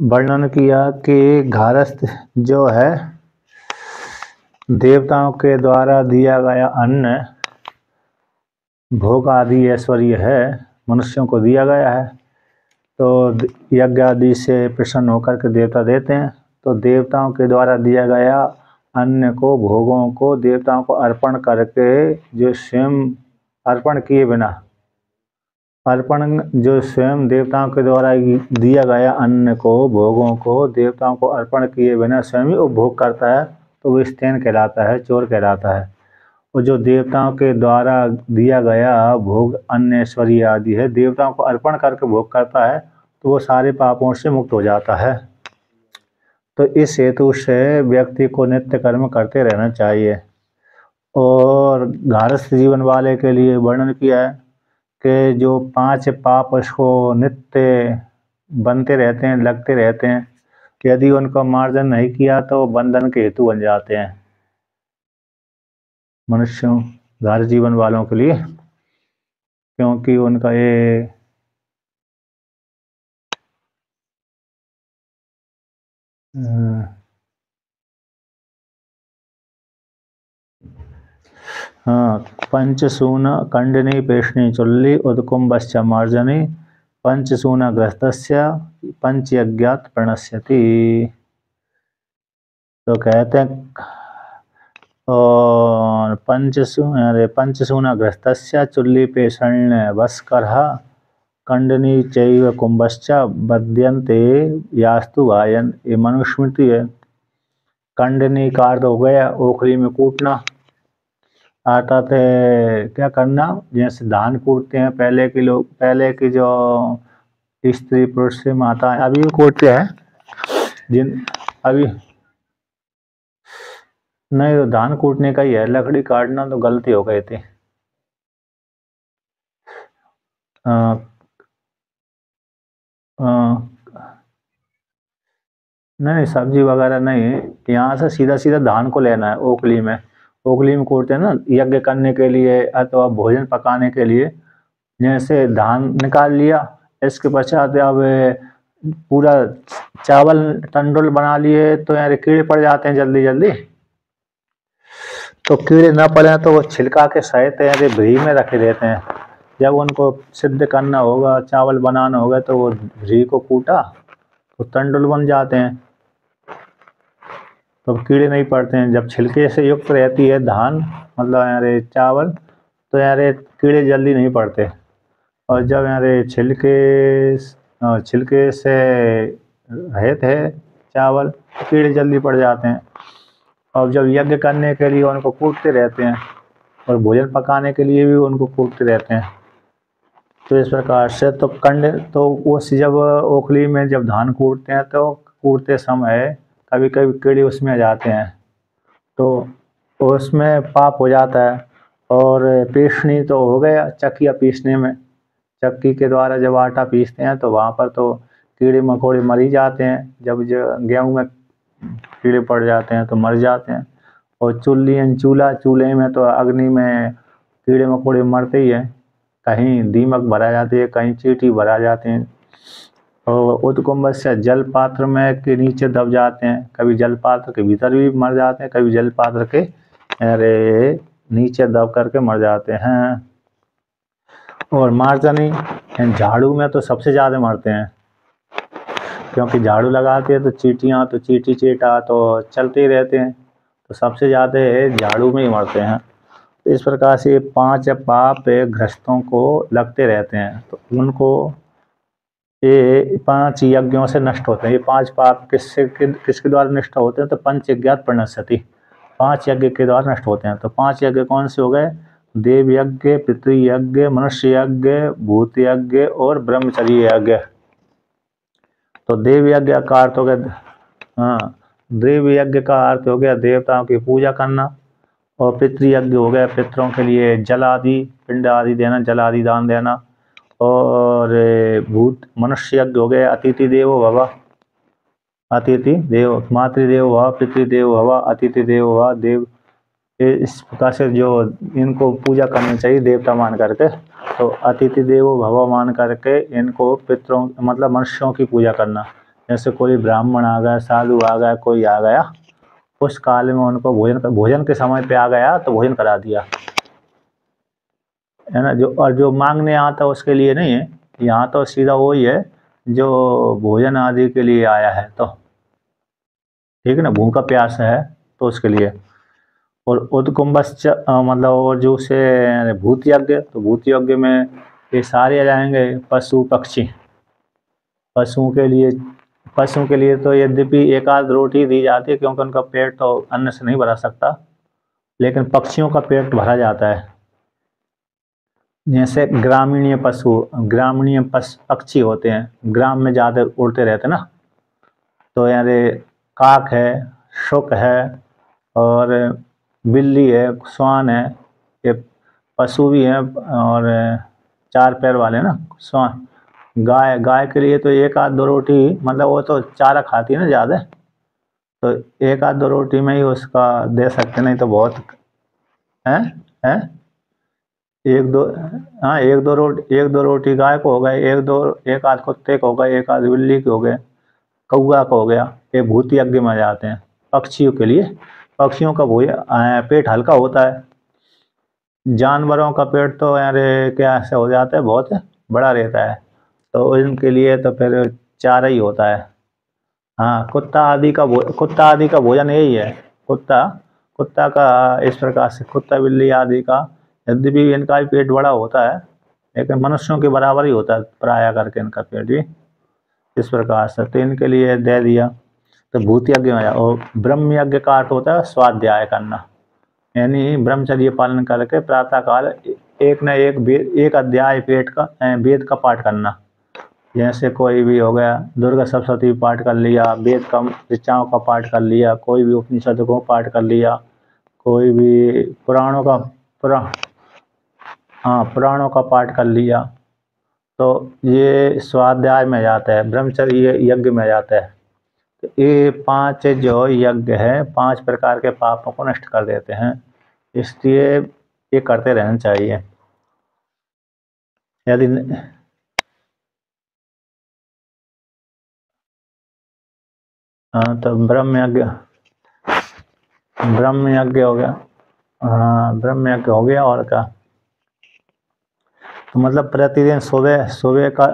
वर्णन किया कि घारस्थ जो है देवताओं के द्वारा दिया गया अन्न भोग आदि ऐश्वर्य है, मनुष्यों को दिया गया है, तो यज्ञ आदि से प्रसन्न होकर के देवता देते हैं। तो देवताओं के द्वारा दिया गया अन्न को, भोगों को देवताओं को अर्पण करके जो स्वयं अर्पण किए बिना, अर्पण जो स्वयं देवताओं के द्वारा दिया गया अन्न को, भोगों को देवताओं को अर्पण किए बिना स्वयं ही उपभोग करता है, तो वो स्थेन कहलाता है, चोर कहलाता है। और जो देवताओं के द्वारा दिया गया भोग अन्न ऐश्वर्य आदि है, देवताओं को अर्पण करके भोग करता है, तो वो सारे पापों से मुक्त हो जाता है। तो इस हेतु से व्यक्ति को नित्य कर्म करते रहना चाहिए। और गारस्थ जीवन वाले के लिए वर्णन किया है कि जो 5 पाप उसको नित्य बनते रहते हैं, लगते रहते हैं, यदि उनका मार्जन नहीं किया तो बंधन के हेतु बन जाते हैं मनुष्यों, गारस्थ जीवन वालों के लिए, क्योंकि उनका ये पंचसून कंडनी पेशनी चुल्ली उदकुंभश्च मार्जनी पंचसून ग्रस्तस्य पंचयज्ञात प्रणश्यति। तो कहते हैं और पंचसून ग्रस्तस्य चुल्ली पेषण्य वस्कर कंडनी चैव कुंभश्च बद्यन्ते यास्तु वायन। ये मनुस्मृति है। कंडनी का अर्थ हो गया ओखली में कूटना, अर्थात क्या करना, जैसे धान कूटते हैं पहले के लोग, पहले की जो स्त्री पुरुष से माता अभी भी कूटते हैं, अभी नहीं, तो धान कूटने का ही है, लकड़ी काटना तो गलती हो गई थी। नहीं, सब्जी वगैरह नहीं, यहाँ से सीधा सीधा धान को लेना है। ओखली में कूटते हैं ना, यज्ञ करने के लिए अथवा भोजन पकाने के लिए। जैसे धान निकाल लिया, इसके पश्चात अब पूरा चावल टंडोल बना लिए, तो यार कीड़े पड़ जाते हैं जल्दी जल्दी। तो कीड़े ना पड़े तो वो छिलका के सहित भ्री में रखे देते हैं। जब उनको सिद्ध करना होगा, चावल बनाना होगा, तो वो भ्री को कूटा तो टंडोल बन जाते हैं, तो कीड़े नहीं पड़ते हैं। जब छिलके से युक्त रहती है धान, मतलब यार चावल, तो यार कीड़े जल्दी नहीं पड़ते। और जब यार छिलके से रहित है चावल, तो कीड़े जल्दी पड़ जाते हैं। और जब यज्ञ करने के लिए उनको कूटते रहते हैं और भोजन पकाने के लिए भी उनको कूटते रहते हैं। तो इस प्रकार से तो वो जब ओखली में जब धान कूटते हैं, तो कूटते समय कभी कभी कीड़े उसमें आ जाते हैं, तो उसमें पाप हो जाता है। और पीसनी तो हो गया, चक्कियाँ पीसने में, चक्की के द्वारा जब आटा पीसते हैं तो वहाँ पर तो कीड़े मकोड़े मर ही जाते हैं। जब गेहूँ में कीड़े पड़ जाते हैं तो मर जाते हैं। और चूल्हे में तो अग्नि में कीड़े मकोड़े मरते ही हैं, कहीं दीमक भरा जाती है, कहीं चींटी भरा जाते हैं। और उदकुंभ से जल पात्र में के नीचे दब जाते हैं, कभी जल पात्र के भीतर भी मर जाते हैं, कभी जल पात्र के नीचे दब करके मर जाते हैं। और मार्जनी झाड़ू में तो सबसे ज़्यादा मरते हैं, क्योंकि झाड़ू लगाते हैं तो चींटियाँ तो चींटी चींटा तो चलते ही रहते हैं, तो सबसे ज़्यादा झाड़ू में ही मरते हैं। तो इस प्रकार से 5 पाप गृहस्थों को लगते रहते हैं, तो उनको ये 5 यज्ञों से नष्ट होते हैं। ये 5 पाप किसके द्वारा नष्ट होते हैं? तो पंचयज्ञात प्रणश्यति, 5 यज्ञ के द्वारा नष्ट होते हैं। तो 5 यज्ञ कौन से हो गए? देव यज्ञ, पितृयज्ञ, मनुष्य यज्ञ, भूत यज्ञ और ब्रह्मचर्य यज्ञ। तो देव यज्ञ का अर्थ हो गया, देव यज्ञ का अर्थ हो गया देवताओं की पूजा करना। और पितृयज्ञ हो गया पितरों के लिए जल आदि, पिंड आदि देना, जल आदि दान देना। और मनुष्य यज्ञ हो गया अतिथि देवो भव, अतिथि देव, मातृदेव भव, पितृदेव भव, अतिथि देव भव, देव। इस प्रकार से जो इनको पूजा करनी चाहिए देवता मान करके, तो अतिथि देवो भव मान करके इनको पितरों मतलब मनुष्यों की पूजा करना। जैसे कोई ब्राह्मण आ गया, साधु आ गया, कोई आ गया, उस काल में उनको भोजन के समय पे आ गया तो भोजन करा दिया, है ना। जो मांगने आता उसके लिए नहीं है, यहाँ तो सीधा वही है जो भोजन आदि के लिए आया है, तो ठीक है ना, भूखा प्यास है तो उसके लिए। और उदकुंभश्च मतलब, और जो से भूत यज्ञ, तो भूत यज्ञ में ये सारे आ जाएंगे, पशु पक्षी। पशुओं के लिए तो यद्यपि एक आध रोटी दी जाती है, क्योंकि उनका पेट तो अन्न से नहीं भरा सकता, लेकिन पक्षियों का पेट भरा जाता है। जैसे ग्रामीणीय पक्षी होते हैं, ग्राम में ज़्यादा उड़ते रहते हैं ना, तो यार काक है, शुक है, और बिल्ली है, स्वान है, ये पशु भी हैं। और चार पैर वाले ना स्वान। गाय के लिए तो एक आध दो रोटी, मतलब वो तो चारा खाती है ना ज़्यादा, तो एक आध दो रोटी में ही उसका दे सकते, नहीं तो बहुत है। हैं एक दो, हाँ एक दो रोटी गाय को हो गए, एक आध कुत्ते को हो गए, एक आध बिल्ली के हो गए, कौआ का हो गया, ये भूत यज्ञ में जाते हैं पक्षियों के लिए। पक्षियों का पेट हल्का होता है, जानवरों का पेट तो यार क्या ऐसे हो जाता है, बहुत बड़ा रहता है, तो इनके लिए तो फिर चारा ही होता है। हाँ, कुत्ता आदि का भोजन यही है। कुत्ता का इस प्रकार से, कुत्ता बिल्ली आदि का, यद्यपि इनका भी पेट बड़ा होता है, लेकिन मनुष्यों के बराबर ही होता है प्राय करके इनका पेट भी, इस प्रकार से। तो इनके लिए दे दिया, तो भूत यज्ञ में। और ब्रह्म यज्ञ का अर्थ होता है स्वाध्याय करना, यानी ब्रह्मचर्य पालन करके प्रातः काल एक न एक अध्याय वेद का पाठ करना। जैसे कोई भी हो गया, दुर्गा सप्तशती पाठ कर लिया, वेद का ऋचाओं का पाठ कर लिया, कोई भी उपनिषद को पाठ कर लिया, कोई भी पुराणों का पाठ कर लिया, तो ये स्वाध्याय में जाता है, ब्रह्मचर्य यज्ञ में जाता है। तो ये 5 जो यज्ञ है 5 प्रकार के पापों को नष्ट कर देते हैं, इसलिए ये करते रहना चाहिए। यदि हाँ, तो ब्रह्म यज्ञ हो गया। हाँ, ब्रह्म यज्ञ हो गया, और क्या। तो मतलब प्रतिदिन सुबह सुबह का,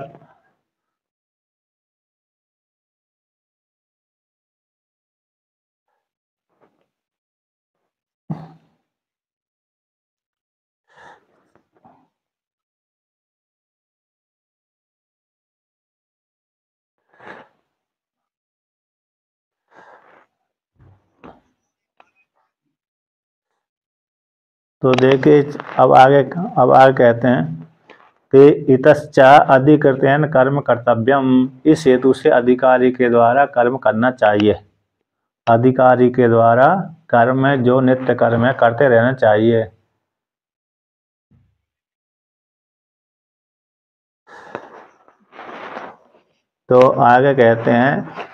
तो देखिए अब आगे कहते हैं कि इतश्चा अधिकृतेन कर्म कर्तव्यम, इस हेतु से अधिकारी के द्वारा कर्म करना चाहिए। अधिकारी के द्वारा कर्म है, जो नित्य कर्म है करते रहना चाहिए। तो आगे कहते हैं,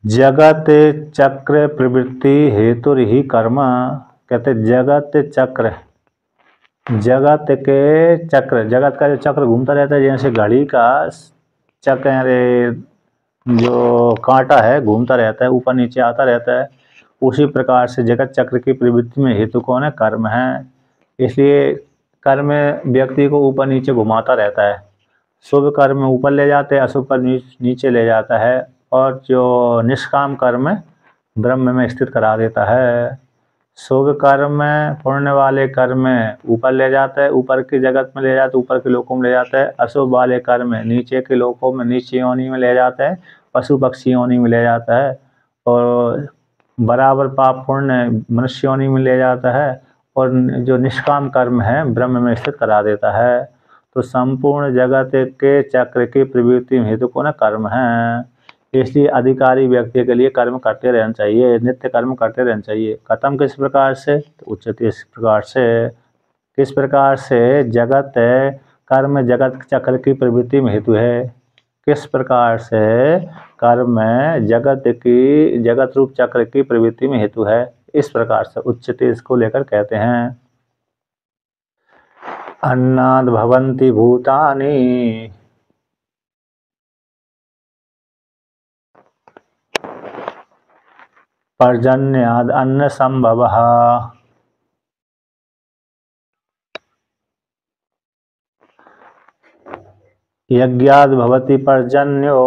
जगत चक्र प्रवृत्ति हेतु ही कर्म। कहते जगत का जो चक्र घूमता रहता है, जैसे घड़ी का चक्र, अरे जो कांटा है घूमता रहता है, ऊपर नीचे आता रहता है, उसी प्रकार से जगत चक्र की प्रवृत्ति में हेतु कौन है? कर्म है। इसलिए कर्म व्यक्ति को ऊपर नीचे घुमाता रहता है। शुभ कर्म ऊपर ले जाते हैं, अशुभ कर्म नीचे ले जाता है, और जो निष्काम कर्म ब्रह्म में स्थित करा देता है। शुभ कर्म पुण्य वाले कर्म ऊपर ले जाता है, ऊपर की जगत में ले जाता है, ऊपर के लोकों में ले जाता है। अशुभ वाले कर्म नीचे के लोकों में, नीचे योनि में ले जाता है, पशु पक्षी योनि में ले जाता है। और बराबर पाप पुण्य मनुष्य योनि में ले जाता है, और जो निष्काम कर्म है ब्रह्म में स्थित करा देता है। तो संपूर्ण जगत के चक्र की प्रवृत्ति हेतु को न कर्म है। इसलिए अधिकारी व्यक्ति के लिए कर्म करते रहना चाहिए, नित्य कर्म करते रहना चाहिए। खत्म किस प्रकार से? तो उच्चते इस प्रकार से। किस प्रकार से? जगत कर्म जगत चक्र की प्रवृत्ति में हेतु है। किस प्रकार से? कर्म जगत रूप चक्र की प्रवृत्ति में हेतु है, इस प्रकार से उच्चते इसको लेकर कहते हैं। अन्नाद् भवन्ति भूतानि पर्जन्याद् अन्न संभवः। यज्ञाद् भवति पर्जन्यो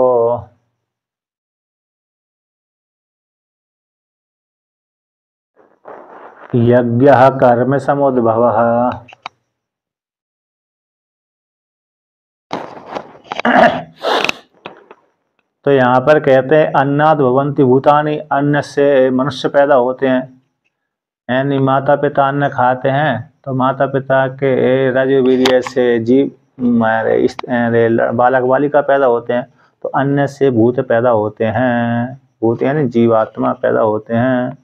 यज्ञः कर्म समुद्भवः। तो यहाँ पर कहते हैं अन्नाद् भवन्ति भूतानि, अन्न से मनुष्य पैदा होते हैं। यानी माता पिता अन्न खाते हैं तो माता पिता के रजोवीर्य से जीव बालक बालिका पैदा होते हैं। तो अन्न से भूत पैदा होते हैं, भूत यानी जीवात्मा पैदा होते हैं।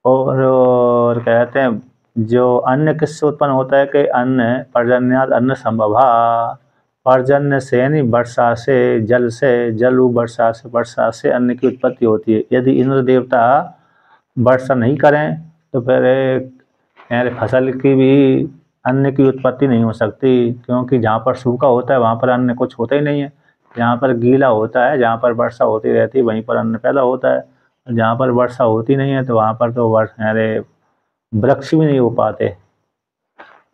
और कहते हैं जो अन्न किससे उत्पन्न होता है कि अन्न पर्जन्याद् अन्न संभवा, पर्जन्य से यानी वर्षा से, जल से, जलु वर्षा से अन्न की उत्पत्ति होती है। यदि इंद्र देवता वर्षा नहीं करें तो फिर फसल की भी अन्न की उत्पत्ति नहीं हो सकती, क्योंकि जहाँ पर सूखा होता है वहाँ पर अन्न कुछ होता ही नहीं है। जहाँ पर गीला होता है, जहाँ पर वर्षा होती रहती है वहीं पर अन्न पैदा होता है। जहाँ पर वर्षा होती नहीं है तो वहाँ पर तो वृक्ष भी नहीं हो पाते।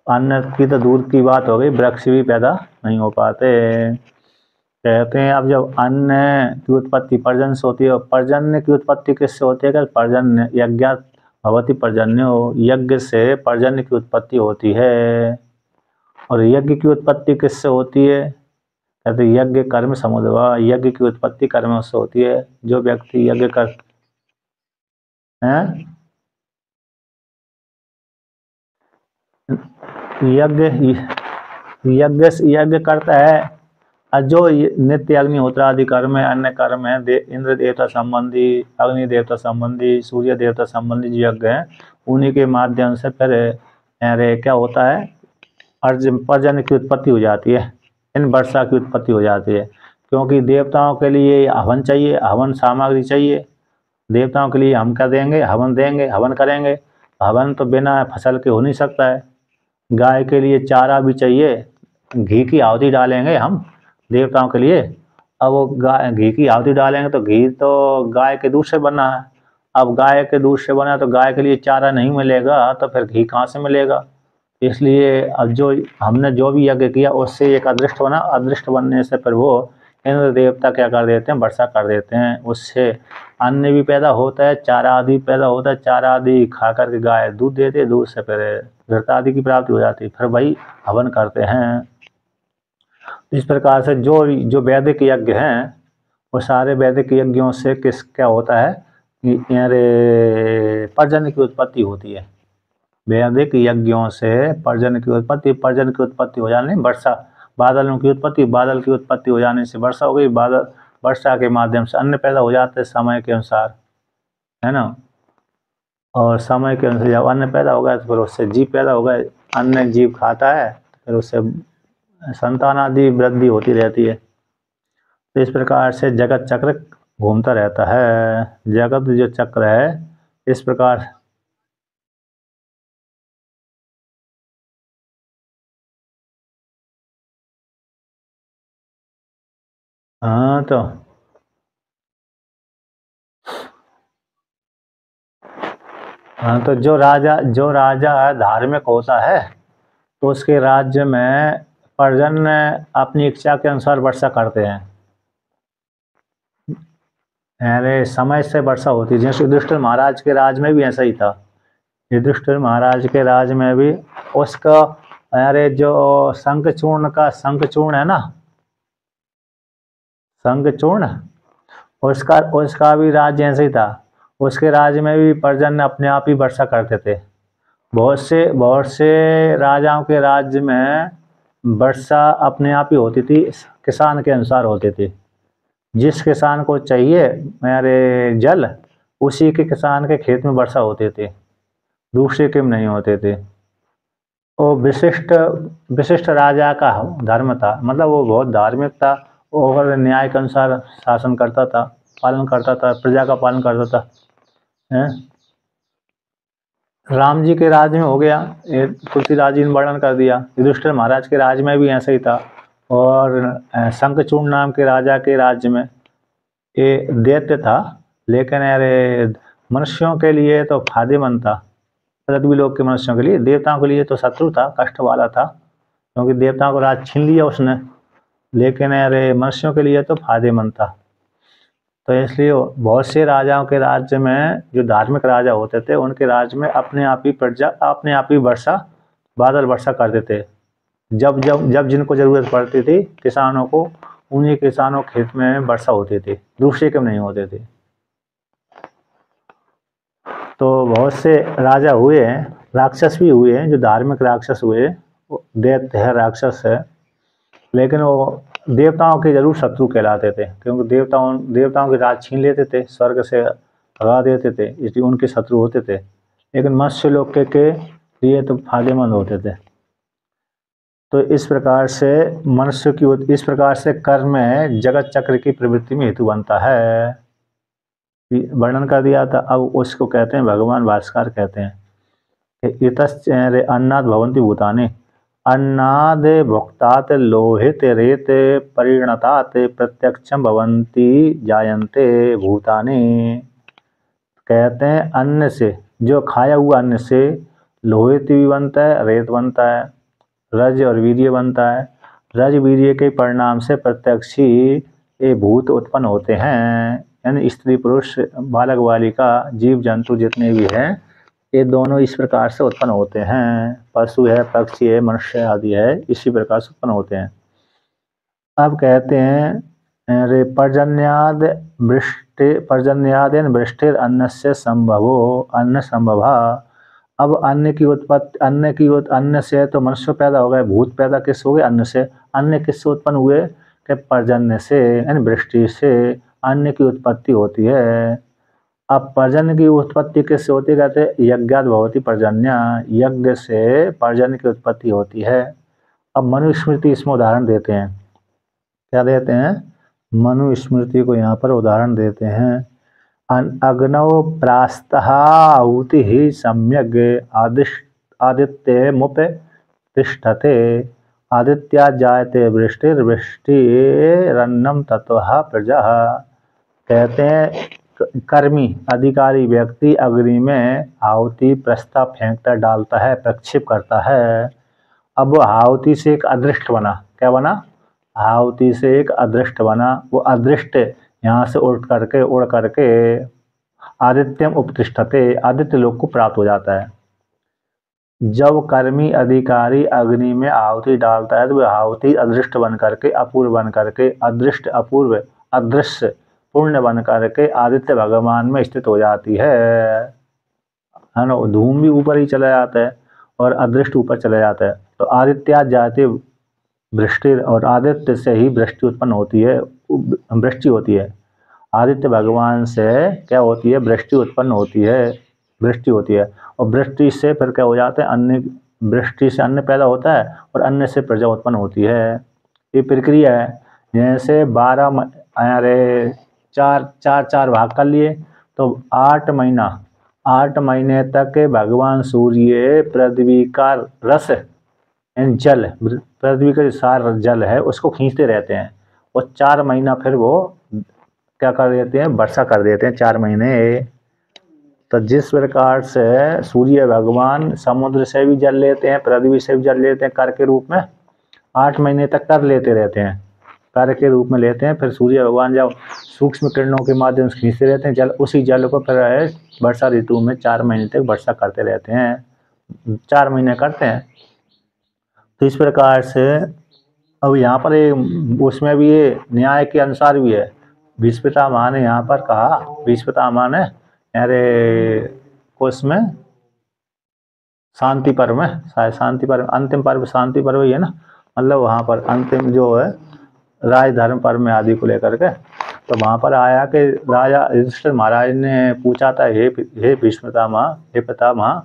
अन्न की तो दूर की बात हो गई, वृक्ष भी पैदा नहीं हो पाते। कहते हैं अब जब अन्न की उत्पत्ति पर्जन्य से होती है, और पर्जन्य की उत्पत्ति किससे होती है? पर्जन्य यज्ञात् भवति पर्जन्यो, यज्ञ से पर्जन्य की उत्पत्ति होती है। और यज्ञ की उत्पत्ति किससे होती है? कहते यज्ञ कर्म समुद्भव, यज्ञ की उत्पत्ति कर्म से होती है। जो व्यक्ति यज्ञ कर यज्ञ करता है, और जो नित्य अग्निहोत्र आदि कर्म है, अन्य कर्म है, इंद्र देवता संबंधी, अग्नि देवता संबंधी, सूर्य देवता संबंधी जो यज्ञ हैं, उन्हीं के माध्यम से फिर क्या होता है? पर्जन्य की उत्पत्ति हो जाती है, इन वर्षा की उत्पत्ति हो जाती है। क्योंकि देवताओं के लिए हवन चाहिए, हवन सामग्री चाहिए। देवताओं के लिए हम क्या देंगे? हवन देंगे, हवन करेंगे। हवन तो बिना फसल के हो नहीं सकता है। गाय के लिए चारा भी चाहिए, घी की आहुति डालेंगे हम देवताओं के लिए। अब वो घी की आहुति डालेंगे तो घी तो गाय के दूध से बना है। अब गाय के दूध से बना तो गाय के लिए चारा नहीं मिलेगा तो फिर घी कहाँ से मिलेगा? इसलिए अब जो हमने जो भी यज्ञ किया उससे एक अदृष्ट बना, अदृष्ट बनने से फिर वो इंद्र देवता क्या कर देते हैं? वर्षा कर देते हैं। उससे अन्न भी पैदा होता है, चारा आदि पैदा होता है। चारा आदि खा करके गाय दूध देती है, दूध से फिर घृत आदि की प्राप्ति हो जाती है, फिर वही हवन करते हैं। इस प्रकार से जो वैदिक यज्ञ हैं वो सारे वैदिक यज्ञों से क्या होता है कि पर्जन्य की उत्पत्ति होती है। वैदिक यज्ञों से पर्जन्य की उत्पत्ति हो जाने, बादलों की उत्पत्ति हो जाने से वर्षा हो गई। वर्षा के माध्यम से अन्न पैदा हो जाते हैं समय के अनुसार, है ना। और समय के अनुसार जब अन्न पैदा होगा तो फिर उससे जीव पैदा होगा। अन्न जीव खाता है फिर उससे संतान आदि वृद्धि होती रहती है। तो इस प्रकार से जगत चक्र घूमता रहता है। जगत जो चक्र है इस प्रकार तो जो राजा धार्मिक होता है तो उसके राज्य में पर्जन्य अपनी इच्छा के अनुसार वर्षा करते हैं। अरे समय से वर्षा होती है। जैसे युधिष्ठिर महाराज के राज में भी ऐसा ही था। युधिष्ठिर महाराज के राज में भी उसका जो शंखचूर्ण है ना, शंखचूर्ण, उसका भी राज्य ऐसे ही था। उसके राज्य में भी पर्जन्य अपने आप ही वर्षा करते थे। बहुत से राजाओं के राज्य में वर्षा अपने आप ही होती थी, किसान के अनुसार होती थी। जिस किसान को चाहिए जल, उसी के किसान के खेत में वर्षा होती थी, दूसरे के में नहीं होते थे। वो विशिष्ट राजा का धर्म था, मतलब वो बहुत धार्मिक था और न्याय के अनुसार शासन करता था, पालन करता था, प्रजा का पालन करता था। राम जी के राज में हो गया, ये तुलसीदास जी ने वर्णन कर दिया। युधिष्ठिर महाराज के राज में भी ऐसा ही था। और शंखचूड़ नाम के राजा के राज्य में ये दैत्य था, लेकिन अरे मनुष्यों के लिए तो फायदेमंद था, पृथ्वी लोक के मनुष्यों के लिए। देवताओं के लिए तो शत्रु था, कष्ट वाला था, क्योंकि देवताओं को राज छीन लिया उसने। लेकिन अरे मनुष्यों के लिए तो फायदेमंद था। तो इसलिए बहुत से राजाओं के राज्य में, जो धार्मिक राजा होते थे, उनके राज्य में अपने आप ही प्रजा अपने आप ही वर्षा, बादल वर्षा करते थे। जब जब जब जिनको जरूरत पड़ती थी किसानों को, उन्हीं किसानों खेत में वर्षा होती थी, दूसरे के नहीं होते थे। तो बहुत से राजा हुए हैं, राक्षस भी हुए हैं, जो धार्मिक राक्षस हुए, दैत्य है, राक्षस है, लेकिन वो देवताओं के जरूर शत्रु कहलाते थे, क्योंकि देवताओं के राज छीन लेते थे, स्वर्ग से भगा देते थे, इसलिए उनके शत्रु होते थे। लेकिन मनुष्य लोग के लिए तो फायदेमंद होते थे। तो इस प्रकार से मनुष्य की, इस प्रकार से कर्म जगत चक्र की प्रवृत्ति में हेतु बनता है, वर्णन कर दिया था। अब उसको कहते हैं, भगवान भास्कर कहते हैं, इतश्चैरे अन्नाद भवन्ति भूतानि, अन्नाद भुक्तात् लोहित रेत परिणतात् प्रत्यक्षम भवन्ति जायन्ते भूतानि। कहते हैं अन्न से, जो खाया हुआ अन्न से लोहित भी बनता है, रेत बनता है, रज और वीर्य बनता है। रज वीर्य के परिणाम से प्रत्यक्ष ही ये भूत उत्पन्न होते हैं, यानी स्त्री पुरुष, बालक बालिका, जीव जंतु जितने भी हैं, ये दोनों इस प्रकार से उत्पन्न होते हैं। पशु है, पक्षी है, मनुष्य आदि है, इसी प्रकार से उत्पन्न होते हैं। अब कहते हैं, अरे पर्जन्यादेन वृष्टिर अन्नस्य संभवो अन्न संभवा। अब अन्न से तो मनुष्य पैदा हो गए, भूत पैदा किस हो गए? अन्न से। अन्न किससे उत्पन्न हुए? कि पर्जन्य से, यानी वृष्टि से अन्न की उत्पत्ति होती है। अब पर्जन्य की उत्पत्ति किससे होती है? कहते हैं यज्ञाद भवति पर्जन्य, यज्ञ से पर्जन्य की उत्पत्ति होती है। अब मनुस्मृति इसमें उदाहरण देते हैं, क्या देते हैं? मनुस्मृति को यहाँ पर उदाहरण देते हैं। अग्नौ प्रास्तः आहुति सम्यग् आदित्य मुप तिष्ठते, आदित्या जायते वृष्टिर्वृष्टिरन्नम तत्वः प्रजा। कहते हैं कर्मी अधिकारी व्यक्ति अग्नि में आहुति प्रस्ताव फेंकता, डालता है, प्रक्षेप करता है। अब वो आहुति से एक अदृष्ट बना, क्या बना? आहुति से एक अदृष्ट बना। वो अदृष्ट यहाँ से उड़ करके आदित्यम उपतिष्ठते, आदित्य लोक को प्राप्त हो जाता है। जब कर्मी अधिकारी अग्नि में आहुति डालता है तो वह आहुति अदृष्ट बन करके, अपूर्व बन करके, अदृष्ट अपूर्व अदृश्य पुण्य बन करके आदित्य भगवान में स्थित हो जाती है ना। धूम भी ऊपर ही चला जाता है और अदृष्ट ऊपर चला जाता है। तो आदित्या जाति वृष्टि, और आदित्य से ही वृष्टि उत्पन्न होती है, वृष्टि होती है। आदित्य भगवान से क्या होती है? वृष्टि उत्पन्न होती है, वृष्टि होती है। और वृष्टि से फिर क्या हो जाता है? अन्न, वृष्टि से अन्न पैदा होता है और अन्न से प्रजा उत्पन्न होती है। ये प्रक्रिया है। जैसे 12 अरे चार भाग कर लिए तो 8 महीने तक भगवान सूर्य पृथ्वी का रस, जल, पृथ्वी का जो सार जल है उसको खींचते रहते हैं, और 4 महीना फिर वो क्या कर देते हैं? वर्षा कर देते हैं 4 महीने। तो जिस प्रकार से सूर्य भगवान समुद्र से भी जल लेते हैं, पृथ्वी से भी जल लेते हैं, कर के रूप में 8 महीने तक कर लेते रहते हैं, कार्य के रूप में लेते हैं। फिर सूर्य भगवान जब सूक्ष्म किरणों के माध्यम से खींचते रहते हैं जल, उसी जल को फिर वर्षा ऋतु में 4 महीने तक वर्षा करते रहते हैं, 4 महीने करते हैं। तो इस प्रकार से अब यहाँ पर उसमें भी ये न्याय के अनुसार भी है। भीष्म पितामह ने यहाँ पर कहा, भीष्म पितामह ने अरे उसमें शांति पर्व में, शायद शांति पर्व, अंतिम पर्व शांति पर्व ही है ना, मतलब वहाँ पर अंतिम जो है राजधर्म पर्व में आदि को लेकर के, तो वहाँ पर आया कि राजा युधिष्ठिर महाराज ने पूछा था, हे भीष्म पितामह, हे पितामह,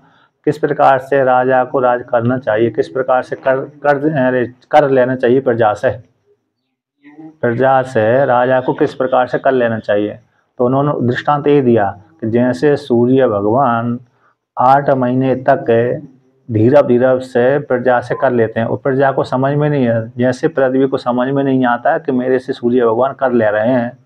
किस प्रकार से राजा को राज करना चाहिए, किस प्रकार से कर लेना चाहिए प्रजा से राजा को किस प्रकार से कर लेना चाहिए। तो उन्होंने दृष्टांत ये दिया कि जैसे सूर्य भगवान 8 महीने तक धीरे धीरे से प्रजा से कर लेते हैं। और प्रजा को समझ में नहीं है, जैसे पृथ्वी को समझ में नहीं आता कि मेरे से सूर्य भगवान कर ले रहे हैं,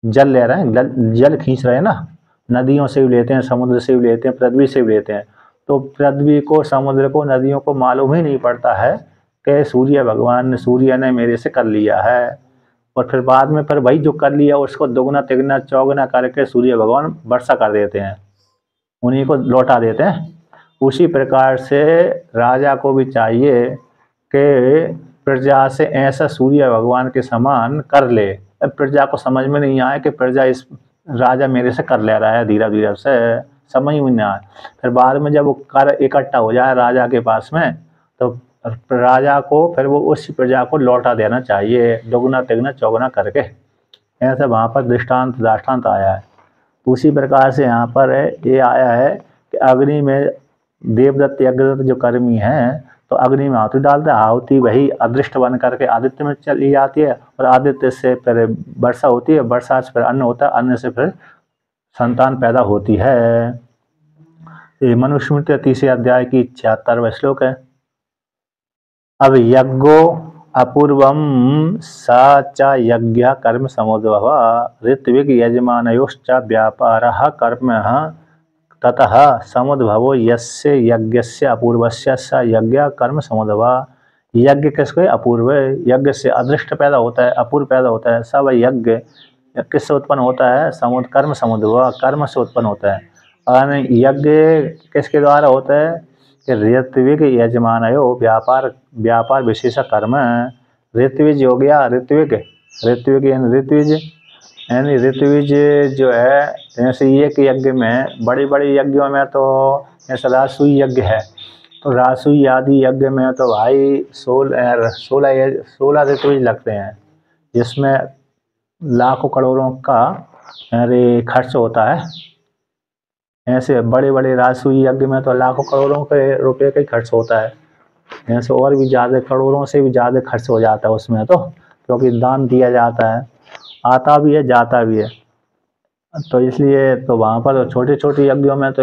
जल ले रहे हैं, जल खींच रहे हैं ना, नदियों से भी लेते हैं, समुद्र से भी लेते हैं, पृथ्वी से भी लेते हैं। तो पृथ्वी को, समुद्र को, नदियों को मालूम ही नहीं पड़ता है कि सूर्य ने मेरे से कर लिया है। और फिर बाद में फिर वही जो कर लिया उसको दुगना तिगना चौगुना करके सूर्य भगवान वर्षा कर देते हैं, उन्हीं को लौटा देते हैं। उसी प्रकार से राजा को भी चाहिए कि प्रजा से ऐसा सूर्य भगवान के समान कर ले। अब प्रजा को समझ में नहीं आए कि प्रजा इस राजा मेरे से कर ले रहा है, धीरे धीरे से समझ में नहीं आए। फिर बाद में जब वो कर इकट्ठा हो जाए राजा के पास में, तो राजा को फिर वो उस प्रजा को लौटा देना चाहिए, दुगना तिगना चौगुना करके। ऐसा वहाँ पर दृष्टांत आया है। उसी प्रकार से यहाँ पर ये आया है कि अग्नि में देवदत्त यज्ञदत्त जो कर्मी हैं, तो अग्नि में आहुति डालते हैं, आहुति वही अदृष्ट बन करके आदित्य में चली जाती है, और आदित्य से फिर वर्षा होती है, वर्षा से फिर अन्न होता है, अन्न से फिर संतान पैदा होती है। ये मनुस्मृति 30 अध्याय की 76वां श्लोक है। अब यज्ञो अपूर्वम सा च यज्ञ कर्म समुद्भव ऋत्विक यजमानयोश्च व्यापारः कर्म ततः समुद्भवो यस्य यज्ञस्य अपूर्वस्य स यज्ञ कर्म समुद्भव। यज्ञ किसको है? अपूर्व। यज्ञ से अदृष्ट पैदा होता है, अपूर्व पैदा होता है। सब यज्ञ किससे उत्पन्न होता है? कर्म समुद्भव, कर्म से उत्पन्न होता है। और यज्ञ किसके द्वारा होता है? कि ऋत्विक यजमानयो व्यापार विशेष कर्म। ऋत्विज हो गया, ऋत्विक यानी ऋत्विज जो है, जैसे एक यज्ञ में, बड़े बड़े यज्ञों में तो जैसे राजसूय यज्ञ है, तो राजसूय आदि यज्ञ में तो भाई 16 ऋत्विज लगते हैं, जिसमें लाखों करोड़ों का खर्च होता है। ऐसे बड़े बड़े राजसूय यज्ञ में तो लाखों करोड़ों के रुपए का ही खर्च होता है। ऐसे और भी ज़्यादा, करोड़ों से भी ज़्यादा खर्च हो जाता है उसमें तो, क्योंकि दान दिया जाता है, आता भी है जाता भी है। तो इसलिए तो वहाँ पर छोटे छोटे यज्ञों में तो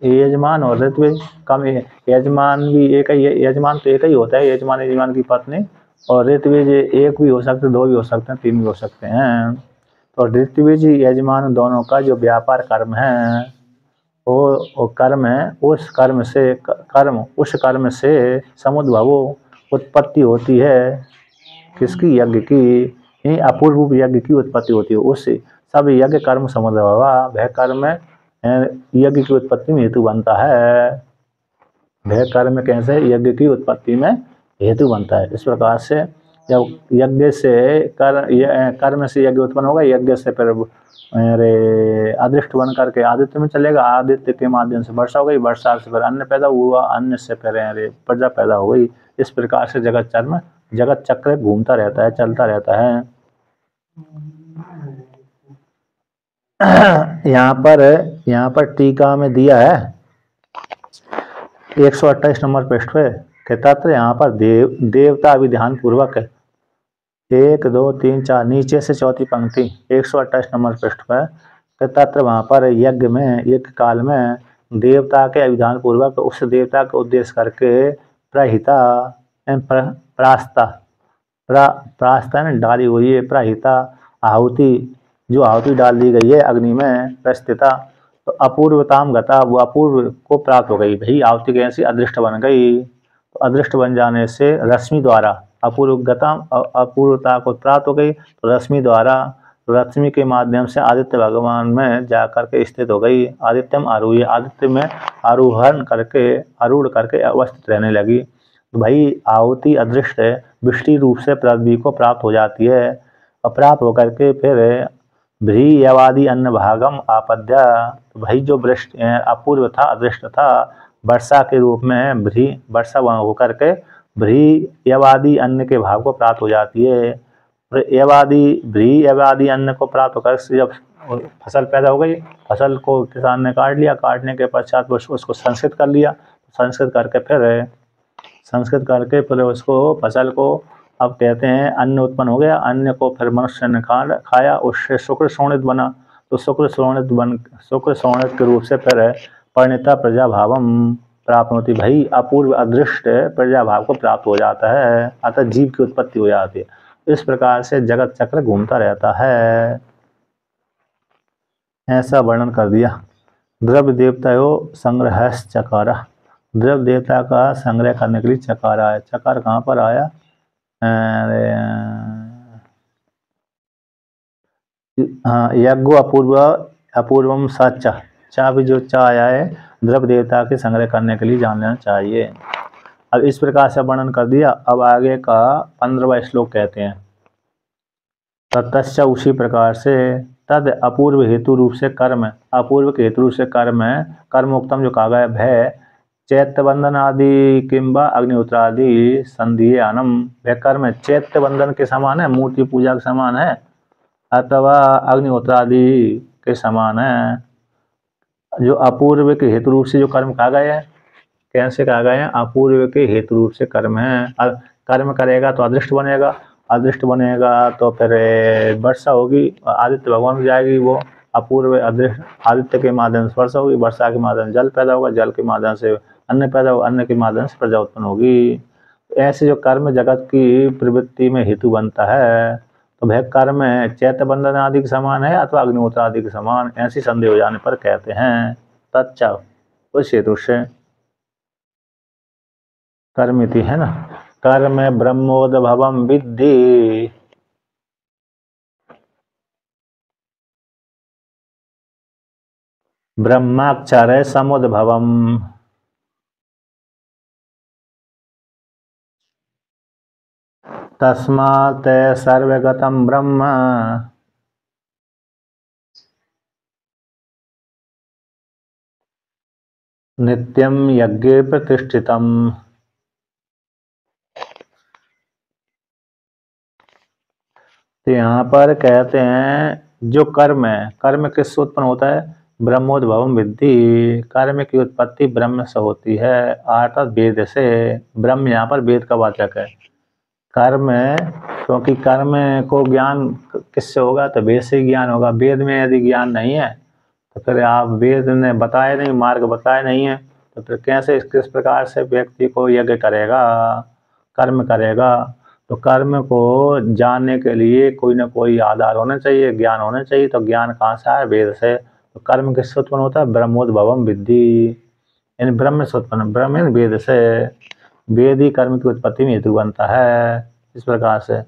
यजमान और ऋत्विज कम, यजमान भी एक ही, यजमान तो एक ही होता है, यजमान की पत्नी, और ऋत्विज एक भी हो सकते, 2 भी हो सकते हैं, 3 भी हो सकते हैं। तो ऋत्विज यजमान दोनों का जो व्यापार कर्म है, वो कर्म है, उस कर्म से समुद्भवो उत्पत्ति होती है। किसकी? यज्ञ की। यही अपूर्व यज्ञ की उत्पत्ति होती है, उससे सब यज्ञ कर्म समुद्भव, वह कर्म यज्ञ की उत्पत्ति में हेतु बनता है। वह कर्म कैसे यज्ञ की उत्पत्ति में हेतु बनता है। इस प्रकार से जब यज्ञ से कर्म से यज्ञ उत्पन्न होगा, यज्ञ से फिर अदृष्ट बन करके आदित्य में चलेगा, आदित्य के माध्यम से वर्षा हो गई, वर्षा से फिर अन्न पैदा हुआ, अन्न से फिर प्रजा पैदा हो गई। इस प्रकार से जगत चक्र घूमता रहता है, चलता रहता है। यहाँ पर टीका में दिया है 128 नंबर पृष्ठ पे कि तत्र, यहाँ पर देवता विधान पूर्वक 1 2 3 4 नीचे से चौथी पंक्ति 128 नंबर पृष्ठ पर, तत्र वहाँ पर यज्ञ काल में देवता के अभिधान पूर्वक उस देवता को उद्देश्य करके प्रहिता प्रास्ता ने डाली हुई है, प्रहिता आहुति, जो आहुति डाल दी गई है अग्नि में, प्रस्थिता, तो अपूर्वताम गता, वो अपूर्व को प्राप्त हो गई। भाई आहुति कैसी? अदृष्ट बन गई। तो अदृष्ट बन जाने से रश्मि द्वारा अपूर्वता को प्राप्त हो गई, तो रश्मि के माध्यम से आदित्य भगवान में जाकर के स्थित हो गई। आदित्यम आरूढ़, आदित्य में आरूढ़ करके अवस्थित रहने लगी। तो भाई आहुति अदृष्ट वृष्टि रूप से पृथ्वी को प्राप्त हो जाती है, और प्राप्त होकर के फिर भ्री यवादि अन्न भागम आपद्या। तो भाई जो अपूर्व था, अदृष्ट था, वर्षा के रूप में वर्षा होकर के भ्री यवादि अन्न के भाग को प्राप्त हो जाती है। भ्री यवादि अन्न को प्राप्त होकर जब फसल पैदा हो गई, फसल को किसान ने काट लिया, काटने के पश्चात उसको संस्कृत कर लिया, संस्कृत करके फिर उसको फसल को अब कहते हैं अन्न उत्पन्न हो गया। अन्न को फिर मनुष्य ने खाया, उससे शुक्र शोणित बना। तो शुक्र शोणित के रूप से फिर परिणता प्रजाभावम प्राप्नोति, भाई अपूर्व अदृष्ट प्रजाभाव को प्राप्त हो जाता है, अतः जीव की उत्पत्ति हो जाती है। इस प्रकार से जगत चक्र घूमता रहता है, ऐसा वर्णन कर दिया। द्रव्य देवतायो संग्रह चकार, द्रव्य देवता का संग्रह करने के लिए चकार आया। चकार कहाँ पर आया? हाँ, यज्ञो अपूर्वम सच्चा, चा भी जो चा आया है द्रव्य देवता के संग्रह करने के लिए जान लेना चाहिए। अब इस प्रकार से वर्णन कर दिया। अब आगे का 15वां श्लोक कहते हैं, ततश्च उसी प्रकार से, तद अपूर्व हेतु रूप से कर्म, अपूर्व के हेतु रूप से कर्म है, कर्मोक्तम जो कहा गया, भय चैत्य बंधन आदि किंबा अग्निहोत्रादि संधियानम, वह कर्म चैत्य बंधन के समान है, मूर्ति पूजा के समान है, अथवा अग्निहोत्रादि के समान है। जो अपूर्व के हेतु रूप से जो कर्म कहा गया है, कैसे कहा गया है? अपूर्व के हेतु रूप से कर्म है। कर्म करेगा तो अदृष्ट बनेगा, अदृष्ट बनेगा तो फिर वर्षा होगी, आदित्य भगवान को जाएगी, वो अपूर्व अदृष्ट आदित्य के माध्यम से वर्षा होगी, वर्षा के माध्यम से जल पैदा होगा, जल के माध्यम से अन्न पैदा होगा, अन्न के माध्यम से प्रजा उत्पन्न होगी। ऐसे जो कर्म जगत की प्रवृत्ति में हेतु बनता है, तो वह कर्म चैत्य बंधन आदि के समान है अथवा अग्निहोत्र आदि के समान, ऐसी संदेह हो जाने पर कहते हैं तच्च, उस हेतु से कर्मिति है ना, कर्म ब्रह्मोद्भवम विद्धि, ब्रह्माक्षर समुद्भवम, तस्मात् सर्वगतं ब्रह्म नित्यं यज्ञे प्रतिष्ठितम्। तो यहाँ पर कहते हैं जो कर्म है, कर्म किससे उत्पन्न होता है? ब्रह्मोद्भवम विद्धि, कर्म की उत्पत्ति ब्रह्म से होती है, अर्थात वेद से। ब्रह्म यहाँ पर वेद का वाचक है। कर्म है, क्योंकि कर्म को ज्ञान किससे होगा? तो वेद से ज्ञान होगा। वेद में यदि ज्ञान नहीं है तो फिर आप, वेद ने बताया नहीं, मार्ग बताया नहीं है, तो फिर कैसे किस प्रकार से व्यक्ति को यज्ञ करेगा, कर्म करेगा? तो कर्म को जानने के लिए कोई ना कोई आधार होना चाहिए, ज्ञान होना चाहिए। तो ज्ञान कहाँ से आया? वेद से। तो कर्म किससे उत्पन्न होता है? ब्रह्मोद्भवम विद्धि, यानी ब्रह्म से उत्पन्न, ब्रह्म यानी वेद से। वेद ही कर्म की उत्पत्ति में हेतु बनता है, इस प्रकार से।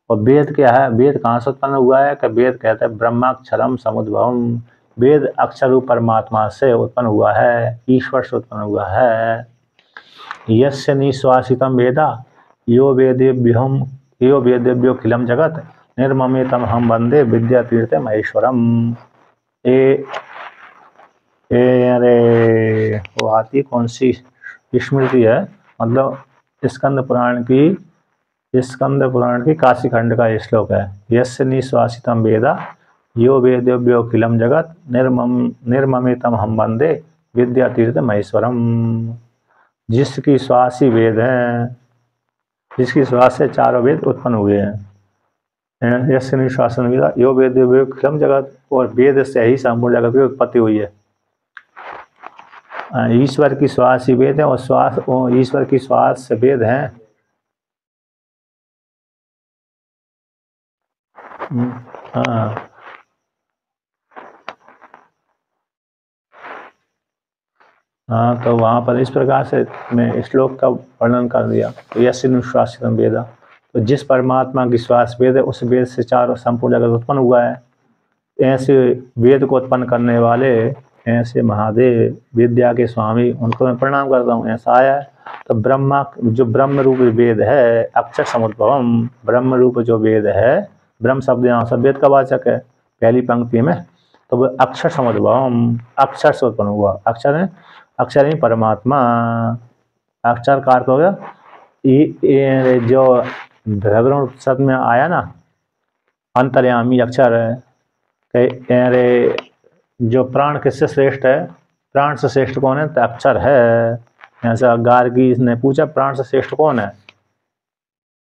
और वेद क्या है? वेद कहाँ से उत्पन्न हुआ है? कि वेद कहते हैं ब्रह्माक्षरम समुद्भवम, वेद अक्षर रूप परमात्मा से उत्पन्न हुआ है, ईश्वर से उत्पन्न हुआ है। यस्य निश्वासितम वेदा यो वेदेभ्यो खिलम जगत निर्ममेतम हम वंदे विद्यातीर्थ महेश्वरम। अरे वो आती कौन सी स्मृति है? मतलब स्कंद पुराण की काशी खंड का श्लोक है। यस्य निश्वासितम वेदा यो वेदेभ्यो खिलम जगत निर्ममेतम हम वंदे विद्यातीर्थ महेश्वरम। जिसकी श्वास ही वेद है, जिसकी श्वास से चारों वेद उत्पन्न हुए हैं। यस्य निश्वासन वेदा यो वेदेभ्यो खिलम जगत, और वेद से ही संपूर्ण जगत की उत्पत्ति हुई है। ईश्वर की श्वास ही वेद है, और ईश्वर की श्वास से वेद है। हाँ, तो वहाँ पर इस प्रकार से मैं श्लोक का वर्णन कर दिया। तो यस्य निश्वासितम वेदा, तो जिस परमात्मा की श्वास वेद है, उस वेद से चारों संपूर्ण जगत उत्पन्न हुआ है। ऐसे वेद को उत्पन्न करने वाले ऐसे महादेव विद्या के स्वामी, उनको मैं प्रणाम करता हूँ। ऐसा आया है। तो ब्रह्मा जो ब्रह्म रूप वेद है, अक्षर समुद्भवम, ब्रह्म रूप जो वेद है, ब्रह्म शब्द यहाँ सब वेद का वाचक है पहली पंक्ति में। तो वो अक्षर समुद्भवम, अक्षर से उत्पन्न हुआ। अक्षर ही परमात्मा, अक्षर का अर्थ हो गया ये जो भगवान उपनिषद में आया ना, अंतर्यामी अक्षर है। जो प्राण किससे श्रेष्ठ है? प्राण से श्रेष्ठ कौन है? तो अक्षर है। ऐसा गार्गी ने पूछा, प्राण से श्रेष्ठ कौन है?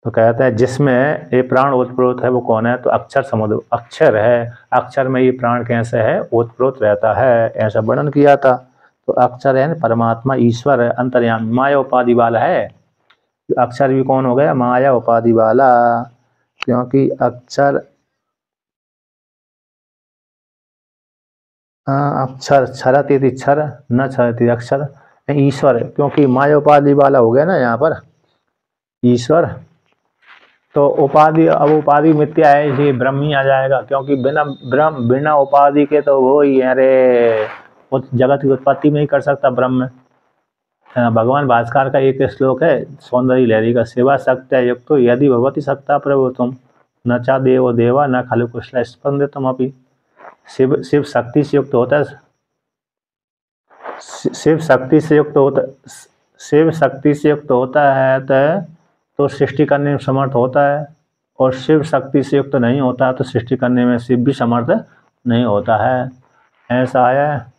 तो कहता है जिसमें ये प्राण ओतप्रोत है वो कौन है? तो अक्षर समुद्र, अक्षर है। अक्षर में ये प्राण कैसे है? ओतप्रोत रहता है, ऐसा वर्णन किया था। तो अक्षर है परमात्मा, ईश्वर, अंतर्यामी, माया उपाधि वाला है। अक्षर भी कौन हो गया? माया उपाधि वाला, क्योंकि अक्षर अक्षर क्षरति क्षर न क्षरति अक्षर, ईश्वर, क्योंकि माया उपाधि वाला हो गया ना यहाँ पर ईश्वर। तो उपाधि, अब उपाधि मिथ्या है इसलिए ब्रह्म ही आ जाएगा, क्योंकि बिना ब्रह्म, बिना उपाधि के तो वो ही, अरे उस जगत की उत्पत्ति नहीं कर सकता ब्रह्म। भगवान भास्कर का एक श्लोक है सौंदर्य लहरी का, सेवा सत्य युक्त यदि भगवती सत्ता प्रभु तुम न चा देवो देवा न खालु कुशल स्पंदितम अपि। शिव शिव शक्ति से युक्त होता है, शिव शक्ति से युक्त होता, शिव शक्ति से युक्त होता है तो सृष्टि करने में समर्थ होता है, और शिव शक्ति से युक्त नहीं होता तो सृष्टि करने में शिव भी समर्थ नहीं होता है। ऐसा है।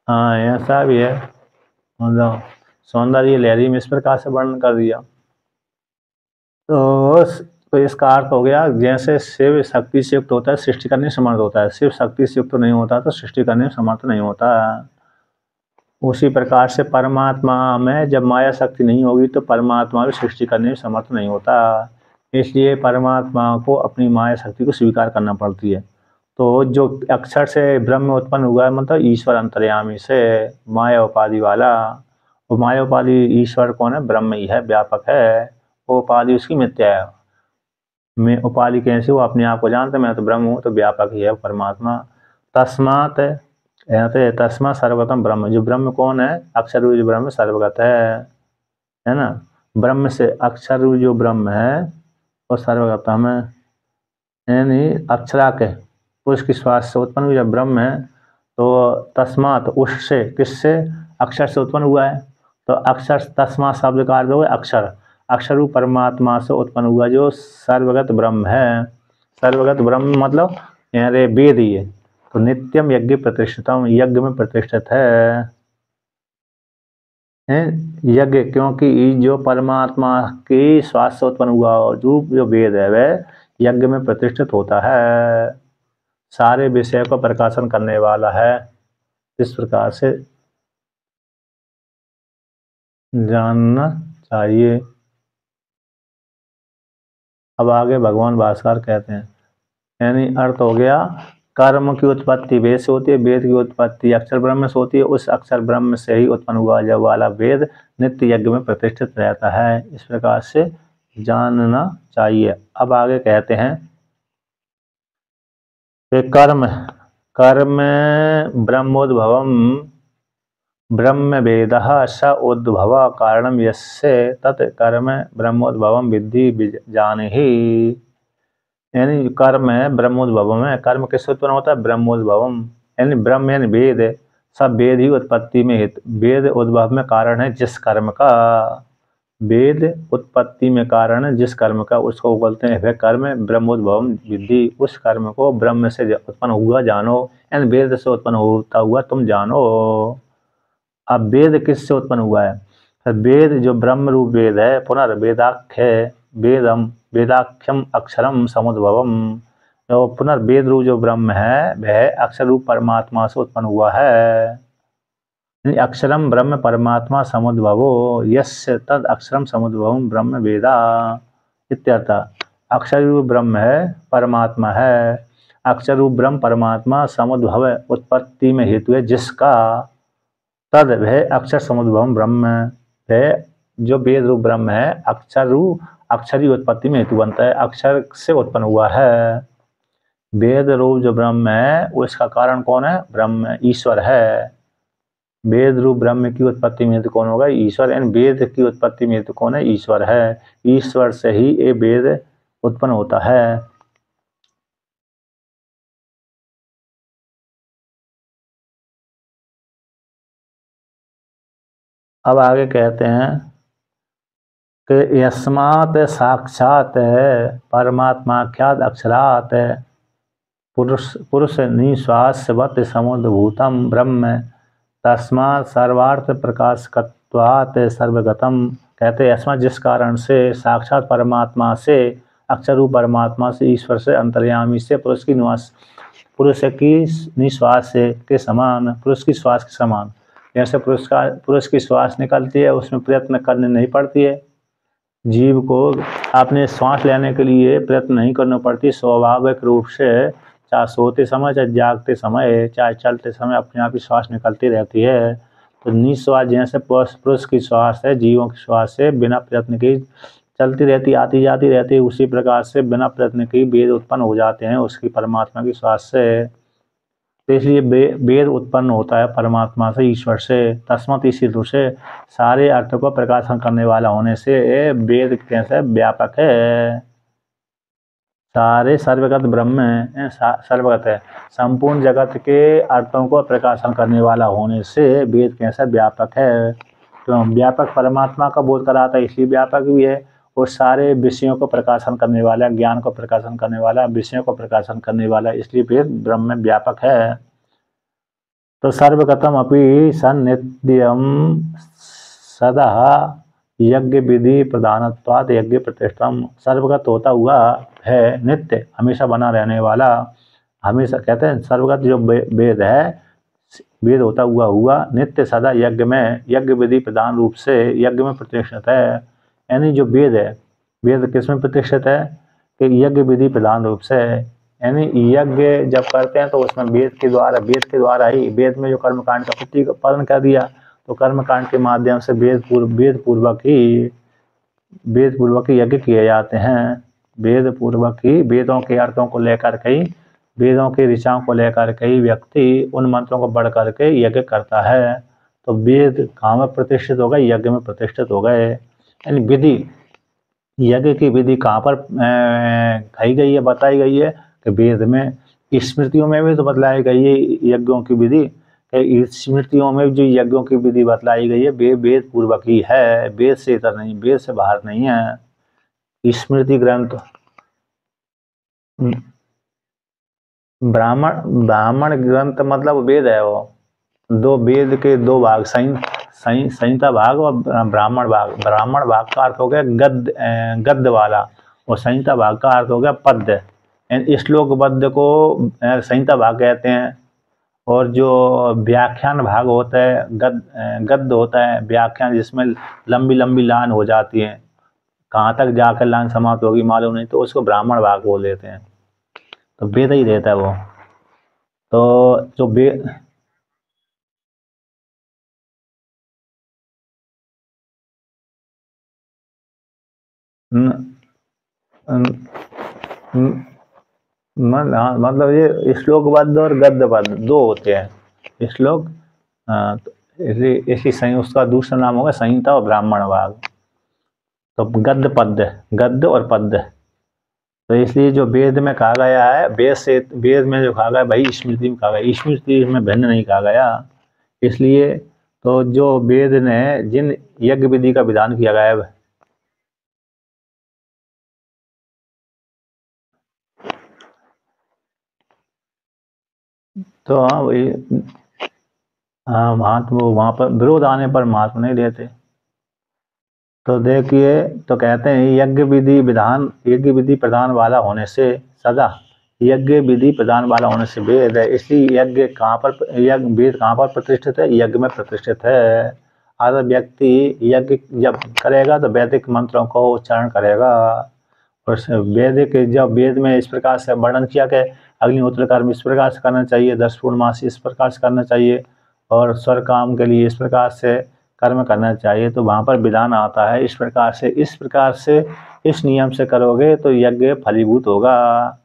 हाँ ऐसा भी है, मतलब सौंदर्य लहरी में इस प्रकार से वर्णन कर दिया। तो इसका अर्थ हो गया, जैसे शिव शक्ति से युक्त होता है सृष्टि करने में समर्थ होता है, शिव शक्ति से युक्त नहीं होता तो सृष्टि करने में समर्थ नहीं होता। उसी प्रकार से परमात्मा में जब माया शक्ति नहीं होगी तो परमात्मा भी सृष्टि करने में समर्थ नहीं होता, इसलिए परमात्मा को अपनी माया शक्ति को स्वीकार करना पड़ती है। तो जो अक्षर से ब्रह्म उत्पन्न हुआ है, मतलब ईश्वर अंतर्यामी से, माया उपाधि वाला। वो माया उपाधि ईश्वर कौन है? ब्रह्म ही है, व्यापक है। वो उपाधि उसकी मिथ्या है। मैं उपाधि कैसे? वो अपने आप को जानते, मैं तो ब्रह्म हूँ, तो व्यापक ही है परमात्मा। तस्मात तस्मा सर्वगतम ब्रह्म, जो ब्रह्म कौन है? अक्षर रूप जो ब्रह्म सर्वगत है ना। ब्रह्म से अक्षर रूप जो ब्रह्म है वो सर्वगतम है, यानी अक्षरा के उसकी श्वास से उत्पन्न हुआ ब्रह्म है। तो तस्मात उससे, किससे? अक्षर से उत्पन्न हुआ है, तो अक्षर, तस्मात शब्द का अर्थ हो अक्षर, अक्षर रूप परमात्मा से उत्पन्न हुआ जो सर्वगत ब्रह्म है। सर्वगत ब्रह्म मतलब यानी वेद ही है। तो नित्यम यज्ञ प्रतिष्ठितम, यज्ञ में प्रतिष्ठित है यज्ञ, क्योंकि जो परमात्मा की श्वास से उत्पन्न हुआ जो वेद है वह यज्ञ में प्रतिष्ठित होता है, सारे विषय को प्रकाशन करने वाला है। इस प्रकार से जानना चाहिए। अब आगे भगवान भास्कर कहते हैं, यानी अर्थ हो गया, कर्म की उत्पत्ति वेद से होती है, वेद की उत्पत्ति अक्षर ब्रह्म से होती है, उस अक्षर ब्रह्म से ही उत्पन्न हुआ जब वाला वेद नित्य यज्ञ में प्रतिष्ठित रहता है। इस प्रकार से जानना चाहिए। अब आगे कहते हैं कि कर्म कर्म ब्रह्मोद्भवम ब्रह्म वेद स उद्भव कारणम यस्य तत् कर्म ब्रह्मोद्भवम विद्धि जानिहि। यानी कर्म है ब्रह्मोद्भवम है, कर्म किससे उत्पन्न होता है? ब्रह्मोद्भवम, यानी ब्रह्म यानी वेद, सब वेद ही उत्पत्ति में हित, वेद उद्भव में कारण है जिस कर्म का, वेद उत्पत्ति में कारण है जिस कर्म का, उसको बोलते हैं वह कर्म ब्रह्मोद्भवम विद्धि, उस कर्म को ब्रह्म से उत्पन्न हुआ जानो, यानी वेद से उत्पन्न होता हुआ तुम जानो। अब वेद किससे उत्पन्न हुआ है? वेद जो ब्रह्म रूप वेद है, पुनर्वेदाख्य वेदम वेदाख्यम अक्षरम समुद्भवम, जो पुनर्वेद रूप जो ब्रह्म है वह अक्षर रूप परमात्मा से उत्पन्न हुआ है। अक्षरम ब्रह्म परमात्मा समुद्भवो यस्य तद अक्षरम समुद्भवम ब्रह्म वेदा इत्यर्थ। अक्षर रूप ब्रह्म है, परमात्मा है, अक्षर रूप ब्रह्म परमात्मा समुद्भव उत्पत्ति में हेतु है जिसका, तद वह अक्षर समुद्भवम ब्रह्म, वह जो वेद रूप ब्रह्म है अक्षर रूप, अक्षरी उत्पत्ति में हेतु बनता है, अक्षर से उत्पन्न हुआ है। वेद रूप जो ब्रह्म है उसका कारण कौन है? ब्रह्म, ईश्वर है। वेद रूप ब्रह्म की उत्पत्ति में हेतु कौन होगा? ईश्वर, यानी वेद की उत्पत्ति में हेतु कौन है? ईश्वर है। ईश्वर से ही ये वेद उत्पन्न होता है। अब आगे कहते हैं कि यस्मात् साक्षात परमात्माख्यात अक्षरात पुरुष निश्वासवत् समुद्भूतम ब्रह्म तस्मात् सर्वार्थ प्रकाशकत्वात् सर्वगतम। कहते हैं यस्मात् जिस कारण से, साक्षात परमात्मा से अक्षर रूप परमात्मा से, ईश्वर से, अंतर्यामी से, पुरुष की निश्वास से के समान, पुरुष की श्वास के समान। जैसे पुरुष की श्वास निकलती है, उसमें प्रयत्न करने नहीं पड़ती है। जीव को अपने श्वास लेने के लिए प्रयत्न नहीं करना पड़ती, स्वाभाविक रूप से चाहे सोते समय, चाहे जागते समय, चाहे चलते समय अपने आप ही श्वास निकलती रहती है। तो निश्वास जैसे पुरुष की श्वास है, जीवों की श्वास से बिना प्रयत्न की चलती रहती, आती जाती रहती है, उसी प्रकार से बिना प्रयत्न की वेद उत्पन्न हो जाते हैं उसकी परमात्मा की श्वास से। तो इसलिए वेद उत्पन्न होता है परमात्मा से, ईश्वर से। तस्मत इसी रूप से सारे अर्थ को प्रकाशन करने वाला होने से वेद कैसे व्यापक है, सारे सर्वगत ब्रह्म है, सर्वगत है, संपूर्ण जगत के अर्थों को प्रकाशन करने वाला होने से वेद कैसा व्यापक है। तो व्यापक परमात्मा का बोध कराता है, इसलिए व्यापक भी है। और सारे विषयों को प्रकाशन करने वाला, ज्ञान को प्रकाशन करने वाला, विषयों को प्रकाशन करने वाला, इसलिए वेद ब्रह्म में व्यापक है। तो सर्वगतम अपि सन्नित्यम सदा यज्ञ विधि प्रधानत्वात् यज्ञ प्रतिष्ठम। सर्वगत होता हुआ है, नित्य हमेशा बना रहने वाला, हमेशा कहते हैं सर्वगत जो वेद है, वेद होता हुआ नित्य सदा यज्ञ में, यज्ञ विधि प्रधान रूप से यज्ञ में प्रतिष्ठित है। यानी जो वेद है, वेद किस में प्रतिष्ठित है कि यज्ञ विधि प्रधान रूप से, यानी यज्ञ जब करते हैं तो उसमें वेद के द्वारा ही, वेद में जो कर्मकांड का प्रतिपादन कर दिया, तो कर्मकांड के माध्यम से वेद पूर्वक ही यज्ञ किए जाते हैं। वेद पूर्वक ही वेदों के अर्थों को लेकर के, वेदों के ऋचाओं को लेकर के व्यक्ति उन मंत्रों को बढ़ करके यज्ञ करता है। तो वेद कहाँ में प्रतिष्ठित हो गए, यज्ञ में प्रतिष्ठित हो गए। यानी विधि, यज्ञ की विधि कहाँ पर कही गई है, बताई गई है कि वेद में। स्मृतियों में भी तो बतलाई गई है यज्ञों की विधि, स्मृतियों में जो यज्ञों की विधि बतलाई गई है वेद पूर्वक ही है, वेद से इतर नहीं, वेद से बाहर नहीं है। स्मृति ग्रंथ, ब्राह्मण ग्रंथ मतलब वेद है वो, दो वेद के दो भाग, संहिता भाग और ब्राह्मण भाग। ब्राह्मण भाग का अर्थ हो गया गद्य वाला, और संहिता भाग का अर्थ हो गया पद्य। श्लोक पद्य को संहिता भाग कहते हैं। और जो व्याख्यान भाग होता है, गद्य होता है व्याख्यान, जिसमें लंबी लंबी लाइन हो जाती है, कहाँ तक जाकर लाइन समाप्त होगी मालूम नहीं, तो उसको ब्राह्मण भाग बोल देते हैं। तो वेद ही रहता है वो। तो जो वेद, मतलब ये श्लोकबद्ध और गद्यबद्ध दो होते हैं। श्लोक, इसी उसका दूसरा नाम होगा संहिता और ब्राह्मण भाग। तो गद्य पद्य, गद्य और पद्य। तो इसलिए जो वेद में कहा गया है, वेद में जो कहा गया भाई स्मृति में कहा गया, स्मृति में भिन्न नहीं कहा गया। इसलिए तो जो वेद ने जिन यज्ञ विधि का विधान किया गया है, तो हाँ वही, हाँ वहाँ पर विरोध आने पर महत्व नहीं देते। तो देखिए, तो कहते हैं यज्ञ विधि प्रधान वाला होने से, सदा यज्ञ विधि प्रधान वाला होने से वेद है। इसलिए वेद कहाँ पर प्रतिष्ठित है, यज्ञ में प्रतिष्ठित है। अगर व्यक्ति यज्ञ जब करेगा तो वैदिक मंत्रों को उच्चारण करेगा। और जब वेद में इस प्रकार से वर्णन किया कि अग्निहोत्र कर्म इस प्रकार से करना चाहिए, 10 पूर्णमास इस प्रकार से करना चाहिए, और स्वर काम के लिए इस प्रकार से कर्म करना चाहिए, तो वहाँ पर विधान आता है इस प्रकार से इस नियम से करोगे तो यज्ञ फलीभूत होगा।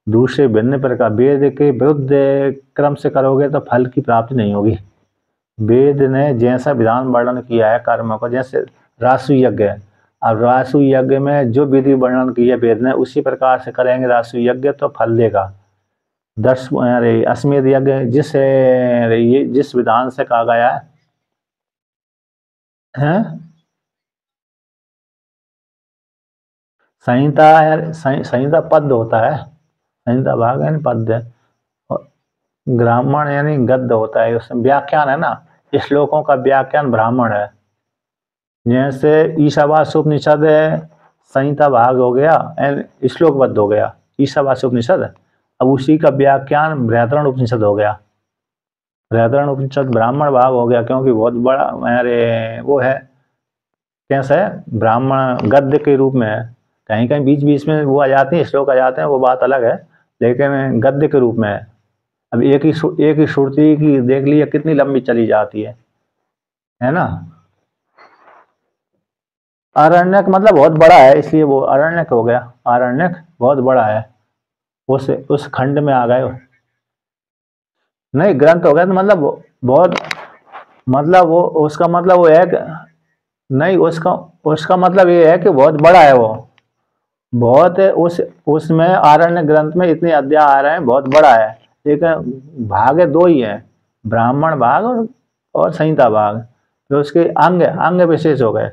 दूसरे भिन्न प्रकार वेद के विरुद्ध क्रम से करोगे तो फल की प्राप्ति नहीं होगी। वेद ने जैसा विधान वर्णन किया है कर्म को, जैसे रासु यज्ञ है, अब रासु यज्ञ में जो विधि वर्णन की है वेद ने, उसी प्रकार से करेंगे रासु यज्ञ तो फल देगा। अश्वमेध यज्ञ जिस विधान से कहा गया है, संहिता पद्य होता है, संहिता भाग यानी पद्य, ब्राह्मण यानी गद्य होता है। उसमें व्याख्यान है ना, श्लोकों का व्याख्यान ब्राह्मण है। जैसे ईशावास्योपनिषद संहिता भाग हो गया एंड श्लोकबद्ध हो गया ईशावास्य उपनिषद। अब उसी का व्याख्यान बृहदारण्यक उपनिषद हो गया। बृहदारण्यक उपनिषद ब्राह्मण भाग हो गया क्योंकि बहुत बड़ा अरे वो है, कैसा है, ब्राह्मण गद्य के रूप में है। कहीं कहीं बीच बीच में वो आ जाते हैं, श्लोक आ जाते हैं, वो बात अलग है, लेकिन गद्य के रूप में है। अब एक ही श्रुति की देख लीजिए कितनी लंबी चली जाती है ना। आरण्यक मतलब बहुत बड़ा है, इसलिए वो आरण्यक हो गया। आरण्यक बहुत बड़ा है, उस खंड में आ गए हो। नहीं ग्रंथ हो गया तो मतलब बहुत, मतलब वो उसका मतलब वो है कि नहीं, उसका मतलब ये है कि बहुत बड़ा है वो, बहुत है। उसमें आरण्य ग्रंथ में इतने अध्याय आ रहे हैं, बहुत बड़ा है, लेकिन भाग दो ही है, ब्राह्मण भाग और संहिता भाग, तो उसके अंग अंग विशेष हो गए।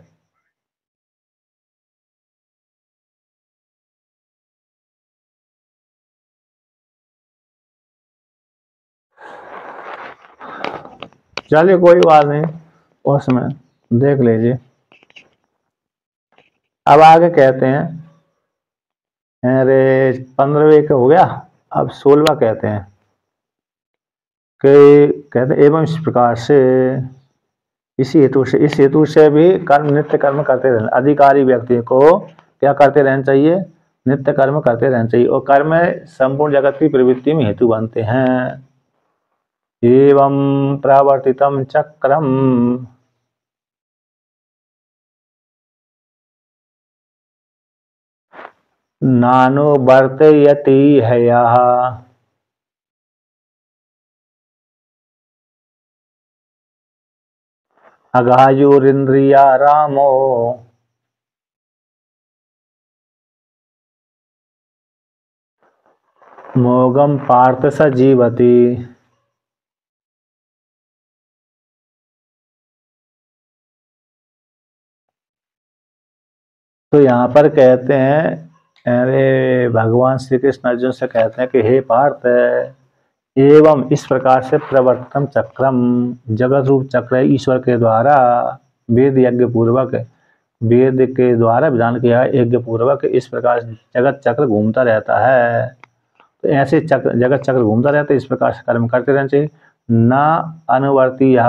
चलिए कोई बात नहीं, उसमें देख लीजिए। अब आगे कहते हैं, अरे 15वें का हो गया, अब 16वां कहते हैं कि कहते हैं एवं इस प्रकार से, इस हेतु से भी कर्म नित्य कर्म करते रहना, अधिकारी व्यक्ति को क्या करते रहना चाहिए, नित्य कर्म करते रहना चाहिए, और कर्म संपूर्ण जगत की प्रवृत्ति में हेतु बनते हैं। एवं प्रवर्तितम चक्रम, नानो वर्तयति हयः, अघायुरिन्द्रिया रामो, मोगम पार्थ स जीवति। तो यहाँ पर कहते हैं, अरे भगवान श्री कृष्ण अर्जुन से कहते हैं कि हे पार्थ, एवं इस प्रकार से प्रवर्तन चक्रम, जगत रूप चक्र ईश्वर के द्वारा वेद यज्ञ पूर्वक, वेद के द्वारा विधान किया यज्ञ पूर्वक इस प्रकार जगत चक्र घूमता रहता है। तो ऐसे चक्र, जगत चक्र घूमता रहता है, इस प्रकार से कर्म करते रहना चाहिए। न अनुवर्ती यह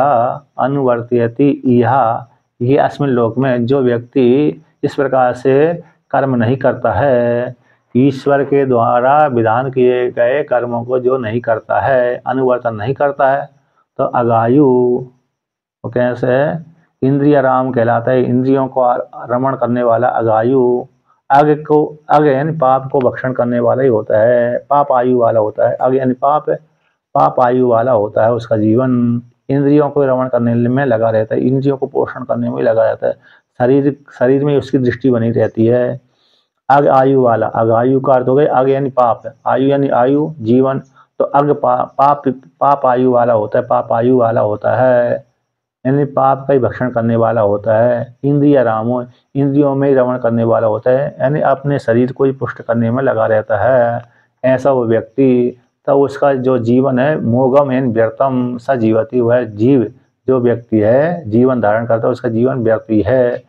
अनुवर्तियति यह, ये अस्मिन लोक में जो व्यक्ति इस प्रकार से कर्म नहीं करता है, ईश्वर के द्वारा विधान किए गए कर्मों को जो नहीं करता है, अनुवर्तन नहीं करता है, तो अगायु, वो कैसे है, इंद्रिय राम कहलाता है, इंद्रियों को रमण करने वाला अगायु, अग यानी पाप को भक्षण करने वाला ही होता है, पाप आयु वाला होता है। अग यानी पाप आयु वाला होता है उसका जीवन, इंद्रियों को रमण करने में लगा रहता है, इंद्रियों को पोषण करने में लगा रहता है, शरीर में उसकी दृष्टि बनी रहती है। अग आयु वाला, अग आयु का अर्थ हो गया, अग यानी पाप, आयु यानी आयु जीवन, तो अग पाप आयु वाला होता है, पाप आयु वाला होता है, यानी पाप का ही भक्षण करने वाला होता है। इंद्रिय रामो, इंद्रियों में ही रमण करने वाला होता है, यानी अपने शरीर को ही पुष्ट करने में लगा रहता है, ऐसा वो व्यक्ति, तब उसका जो जीवन है मोगम एन व्यर्थम सजीवती, वह जीव जो व्यक्ति है जीवन धारण करता है, उसका जीवन व्यर्थ ही है।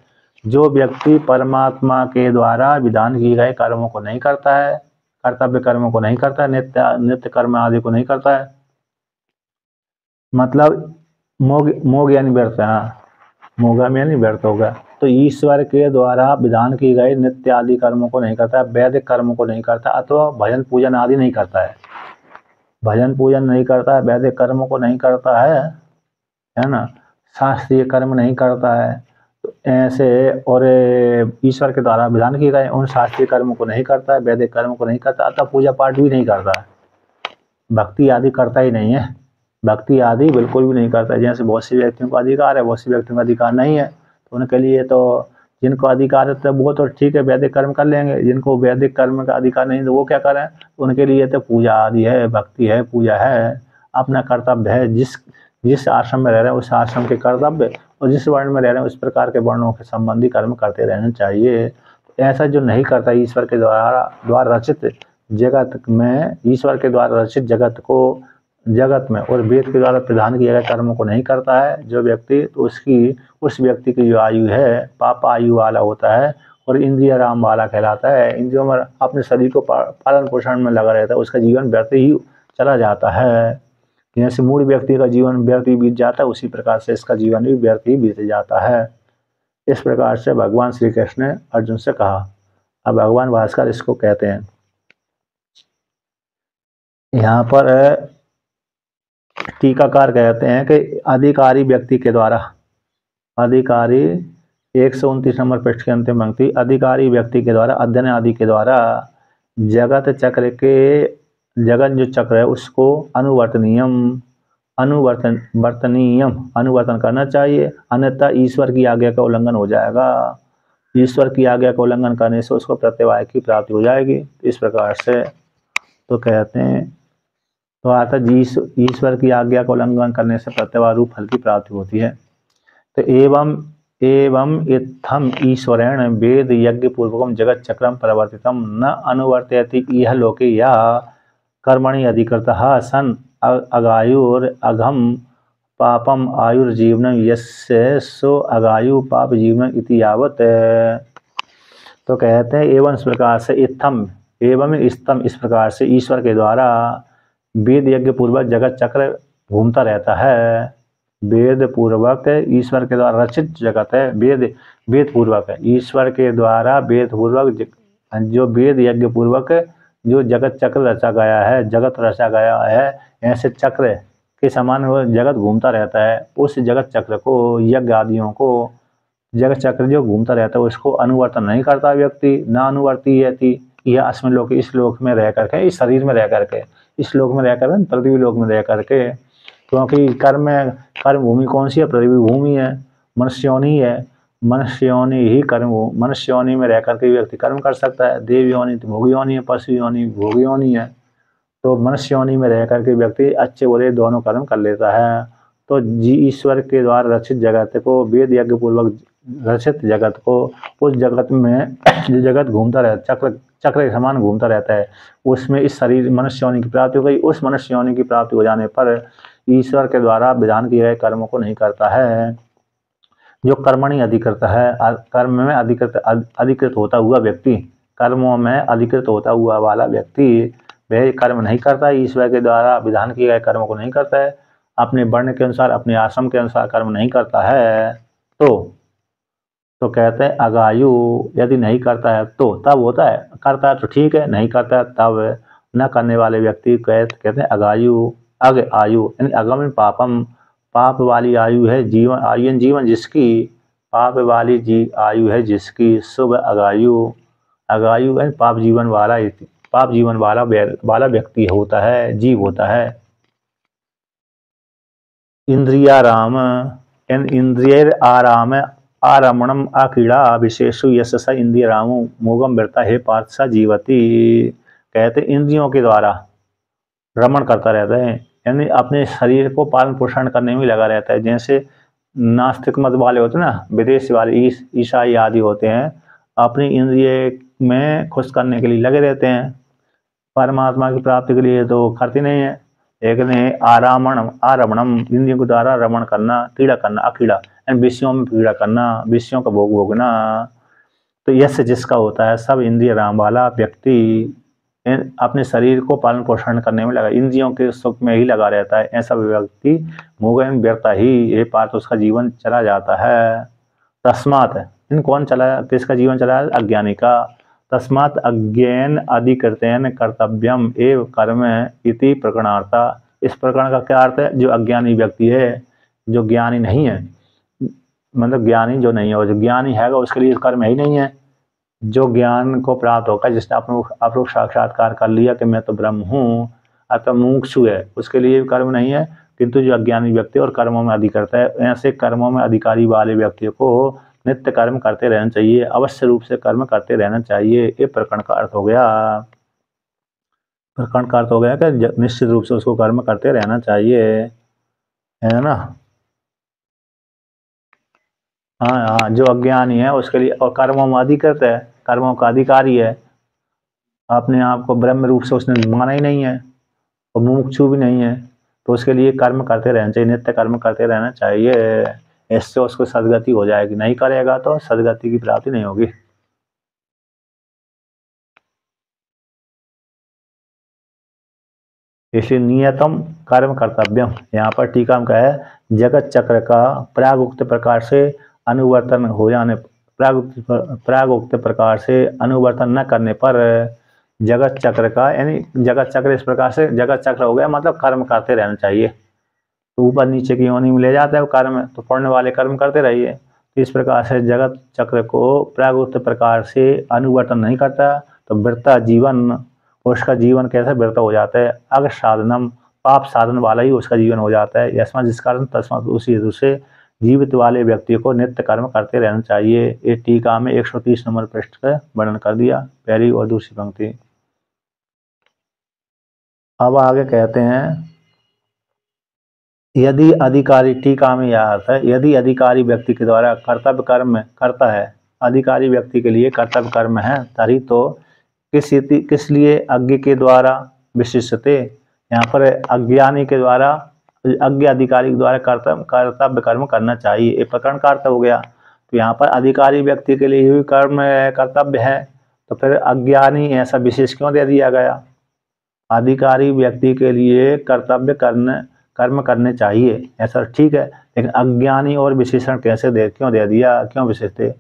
जो व्यक्ति परमात्मा के द्वारा विधान किए गए कर्मों को नहीं करता है, कर्तव्य कर्मों को नहीं करता है, नित्य कर्म आदि को नहीं करता है, मतलब मोग यानी व्यर्थ, हाँ मोगम यानी व्यर्थ होगा, तो ईश्वर के द्वारा विधान किए गए नित्य आदि कर्मों को नहीं करता है, वैदिक कर्मों को नहीं करता, अथवा भजन पूजन आदि नहीं करता है, भजन पूजन नहीं करता है, वैदिक कर्मों को नहीं करता है ना, शास्त्रीय कर्म नहीं करता है, तो ऐसे, और ईश्वर के द्वारा विधान किए गए उन शास्त्रीय कर्मों को नहीं करता है, वैदिक कर्मों को नहीं करता, अतः पूजा पाठ भी नहीं करता है, भक्ति आदि करता ही नहीं है, भक्ति आदि बिल्कुल भी नहीं करता है। जैसे बहुत से व्यक्तियों को अधिकार है, बहुत से व्यक्तियों को अधिकार नहीं है, तो उनके लिए तो जिनको अधिकार है तो वो तो ठीक है वैदिक कर्म कर लेंगे, जिनको वैदिक कर्म का अधिकार नहीं तो वो क्या करें, उनके लिए तो पूजा आदि है, भक्ति है, पूजा है, अपना कर्तव्य है, जिस आश्रम में रह रहे हैं उस आश्रम के कर्तव्य, और जिस वर्ण में रह रहे हैं उस प्रकार के वर्णों के संबंधी कर्म करते रहना चाहिए। ऐसा जो नहीं करता ईश्वर के द्वारा रचित जगत में, ईश्वर के द्वारा रचित जगत में और वेद के द्वारा प्रदान किए गए कर्मों को नहीं करता है जो व्यक्ति, तो उस व्यक्ति की जो आयु है पाप आयु वाला होता है, और इंद्रिय राम वाला कहलाता है। इंद्रियों में अपने शरीर को पालन पोषण में लगा रहता है, उसका जीवन व्यर्थ ही चला जाता है। जैसे मूढ़ व्यक्ति का जीवन व्यर्थ ही बीत जाता है, उसी प्रकार से इसका जीवन भी व्यर्थ ही बीत जाता है। इस प्रकार से भगवान श्री कृष्ण ने अर्जुन से कहा। अब भगवान भास्कर इसको कहते हैं, यहाँ पर टीकाकार कहते हैं कि अधिकारी व्यक्ति के द्वारा, अधिकारी 129 नंबर पृष्ठ के अंतिम पंक्ति, अधिकारी व्यक्ति के द्वारा अध्ययन आदि के द्वारा जगत चक्र के, जगत जो चक्र है उसको अनुवर्तन करना चाहिए, अन्यथा ईश्वर की आज्ञा का उल्लंघन हो जाएगा। ईश्वर की आज्ञा का उल्लंघन करने से उसको प्रत्यवाय की प्राप्ति हो जाएगी। इस प्रकार से तो कहते हैं, तो आता ईश्वर की आज्ञा का उल्लंघन करने से प्रत्यवाय रूप फल की प्राप्ति होती है। तो एवं इत्थम ईश्वरेण वेद यज्ञ पूर्वकम जगत चक्रम परिवर्तितम न अनुवर्तयति इह लोके या कर्मणि अधिकृतः सन अगायुर अघम पापम आयुर्जीवनम यस्य सो अगायु पाप जीवन इति यावत। तो कहते हैं एवं इस प्रकार से इत्थम एवं इस्तम, इस प्रकार से ईश्वर के द्वारा वेद यज्ञ पूर्वक जगत चक्र घूमता रहता है। वेद पूर्वक ईश्वर के द्वारा रचित जगत है, वेद पूर्वक है, ईश्वर के द्वारा वेद पूर्वक जो वेद यज्ञ पूर्वक जो जगत चक्र रचा गया है, जगत रचा गया है, ऐसे चक्र के समान वो जगत घूमता रहता है। उस जगत चक्र को, यज्ञ आदियों को, जगत चक्र जो घूमता रहता है उसको अनुवर्तन नहीं करता व्यक्ति, ना अनुवर्ती यति यह अस्मिन लोक, इस लोक में रह करके, इस शरीर में रह करके, इस लोक में रह करके, पृथ्वी लोक में रह करके, क्योंकि कर्म भूमि कौन सी है? पृथ्वी भूमि है, मनुष्य योनि है, मनुष्य योनि ही कर्म, मनुष्य योनि में रह करके व्यक्ति कर्म कर सकता है। देव योनि तो भोग योनि है, पशु योनि भोग योनि है। तो मनुष्य योनि में रह करके व्यक्ति अच्छे बुरे दोनों कर्म कर लेता है। तो ईश्वर के द्वारा रचित जगत को, वेद यज्ञ पूर्वक रचित जगत को, उस जगत में जो जगत घूमता रहता, चक्र के समान घूमता रहता है, उसमें इस शरीर मनुष्य योनि की प्राप्ति हो गई। उस मनुष्य योनि की प्राप्ति हो जाने पर ईश्वर के द्वारा विधान किए गए कर्मों को नहीं करता है। जो कर्मणि अधिकृत है, कर्म में अधिकृत होता हुआ व्यक्ति, कर्मों में अधिकृत होता हुआ वाला व्यक्ति वह कर्म नहीं करता, ईश्वर के द्वारा विधान किए गए कर्मों को नहीं करता है, अपने वर्ण के अनुसार, अपने आश्रम के अनुसार कर्म नहीं करता है। तो कहते हैं अगायु, यदि नहीं करता है तो तब होता है, करता है तो ठीक है, नहीं करता है तब न करने वाले व्यक्ति कहते हैं अगायु। अग आयु यानी अगम पापम, पाप वाली आयु है, जीवन आयु जीवन जिसकी, पाप वाली आयु है जिसकी, शुभ अगायु, अगायु यानी पाप जीवन वाला व्यक्ति होता है, जीव होता है। इंद्रियाराम इंद्रियर आराम आरमणम अक्रीड़ा विशेषु यशस इंद्रिय रामो मोगम व्यर्था हे पार्थ सा जीवती। कहते इंद्रियों के द्वारा रमण करता रहता है, यानी अपने शरीर को पालन पोषण करने में लगा रहता है। जैसे नास्तिक मत वाले होते हैं ना, विदेश वाले ईसाई आदि होते हैं, अपनी इंद्रिय में खुश करने के लिए लगे रहते हैं, परमात्मा की प्राप्ति के लिए तो करते नहीं है। एक ने आरमणम इंद्रियों के द्वारा रमण करना, क्रीड़ा करना, अक्रीड़ा विषयों में क्रीड़ा करना, विषयों का भोग भोगना। तो यश जिसका होता है, सब इंद्रिय राम वाला व्यक्ति अपने शरीर को पालन पोषण करने में लगा, इंद्रियों के सुख में ही लगा रहता है, ऐसा व्यक्ति मोगन व्यर्था ही ये पार्थ उसका जीवन चला जाता है। तस्मात इन कौन चला, किसका जीवन चला है? अज्ञानी का। तस्मात अज्ञान अधिकृतेन कर्तव्यम एव कर्म इति प्रकरणार्था। इस प्रकरण का क्या अर्थ है? जो अज्ञानी व्यक्ति है, जो ज्ञानी नहीं है, मतलब ज्ञानी जो नहीं है, और जो ज्ञानी है उसके लिए कर्म ही नहीं है। जो ज्ञान को प्राप्त होगा, जिसने अपने साक्षात्कार कर लिया कि मैं तो ब्रह्म हूँ, अतः मुमुक्षु है, उसके लिए कर्म नहीं है। किंतु जो अज्ञानी व्यक्ति और कर्मों में अधिकृत है, ऐसे कर्मों में अधिकारी वाले व्यक्ति को नित्य कर्म करते रहना चाहिए, अवश्य रूप से कर्म करते रहना चाहिए। ये प्रकरण का अर्थ हो गया। प्रकरण का अर्थ हो गया कि निश्चित रूप से उसको कर्म करते रहना चाहिए, है ना। हाँ, जो अज्ञानी है उसके लिए, और कर्मों में अधिकृत है, कर्मों का अधिकारी है, अपने आप को ब्रह्म रूप से उसने माना ही नहीं है और मुमुक्षु भी नहीं है, तो उसके लिए कर्म करते रहना चाहिए, नित्य कर्म करते रहना चाहिए। इससे उसको सदगति हो जाएगी। नहीं करेगा तो सदगति की प्राप्ति नहीं होगी। इसलिए नियतम कर्म कर्तव्यम। यहाँ पर टीका में क्या है, जगत चक्र का प्रागुक्त प्रकार से अनुवर्तन हो जाने, प्रागुक्त प्रकार से अनुवर्तन न करने पर जगत चक्र का, यानी जगत चक्र इस प्रकार से जगत चक्र हो गया, मतलब कर्म करते रहना चाहिए। तो ऊपर नीचे की योनि में ले जाता है वो कर्म, तो पुण्य वाले कर्म करते रहिए। तो इस प्रकार से जगत चक्र को प्रागुक्त प्रकार से अनुवर्तन नहीं करता तो वृता जीवन, उसका जीवन कैसे व्यर्थ हो जाता है। अग साधनम, पाप साधन वाला ही उसका जीवन हो जाता है। यस्मा जिस कारण तस्मा, उसी हेतु से जीवित वाले व्यक्ति को नित्य कर्म करते रहना चाहिए। ये टीका में 130 नंबर पृष्ठ का वर्णन कर दिया, पहली और दूसरी पंक्ति। अब आगे कहते हैं, यदि अधिकारी, टीका में यह अर्थ है, यदि अधिकारी व्यक्ति के द्वारा कर्तव्य कर्म करता है, अधिकारी व्यक्ति के लिए कर्तव्य कर्म है, तभी तो किस लिए अज्ञ के द्वारा विशिष्टते, यहाँ पर अज्ञानी के द्वारा, अज्ञ अधिकारी के द्वारा कर्तव्य कर्म करना चाहिए। ये प्रकरण का अर्थ हो गया। तो यहाँ पर अधिकारी व्यक्ति के लिए भी कर्म कर्तव्य है, तो फिर अज्ञानी ऐसा विशेष क्यों दे दिया गया। अधिकारी व्यक्ति के लिए कर्तव्य कर्म करने चाहिए ऐसा ठीक है, लेकिन अज्ञानी और विशेषण कैसे क्यों दे दिया, क्यों विशेष थे।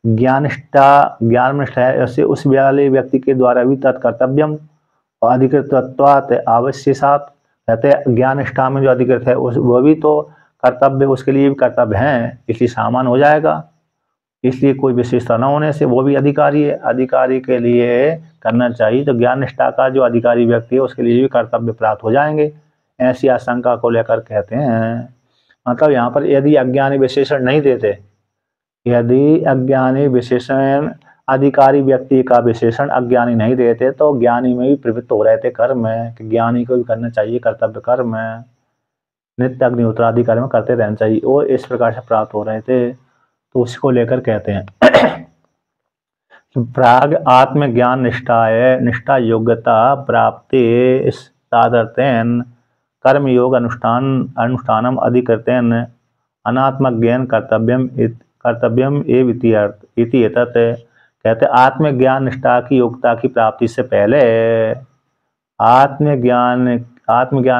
ज्ञानिष्ठा, ज्ञान में है ऐसे उस वाले व्यक्ति के द्वारा भी तत्कर्तव्यम और अधिकृतत्वात् आवश्यसात, कहते ज्ञानिष्ठा में जो अधिकृत है उस वो भी तो कर्तव्य, उसके लिए भी कर्तव्य हैं, इसलिए सामान हो जाएगा। इसलिए कोई विशेषता न होने से वो भी अधिकारी है, अधिकारी के लिए करना चाहिए। तो ज्ञान निष्ठा का जो अधिकारी व्यक्ति है उसके लिए भी कर्तव्य प्राप्त हो जाएंगे, ऐसी आशंका को लेकर कहते हैं। मतलब यहाँ पर यदि अज्ञानी विशेषण नहीं देते, यदि अज्ञानी विशेषण अधिकारी व्यक्ति का विशेषण अज्ञानी नहीं देते तो ज्ञानी में भी प्रवृत्त हो रहे थे कर्म है कि ज्ञानी को भी करना चाहिए कर्तव्य कर्म है, नित्य अग्निहोत्रादि कर्म करते रहना चाहिए, और इस प्रकार से प्राप्त हो रहे थे। तो उसको लेकर कहते हैं प्राग आत्मज्ञान निष्ठा है, निष्ठा योग्यता प्राप्ति साधरतेन कर्म योग अनुष्ठानम अधिकृतेन अनात्मज्ञान कर्तव्यम एव इति एतत्। कहते आत्मज्ञान निष्ठा की योग्यता की प्राप्ति से पहले आत्मज्ञान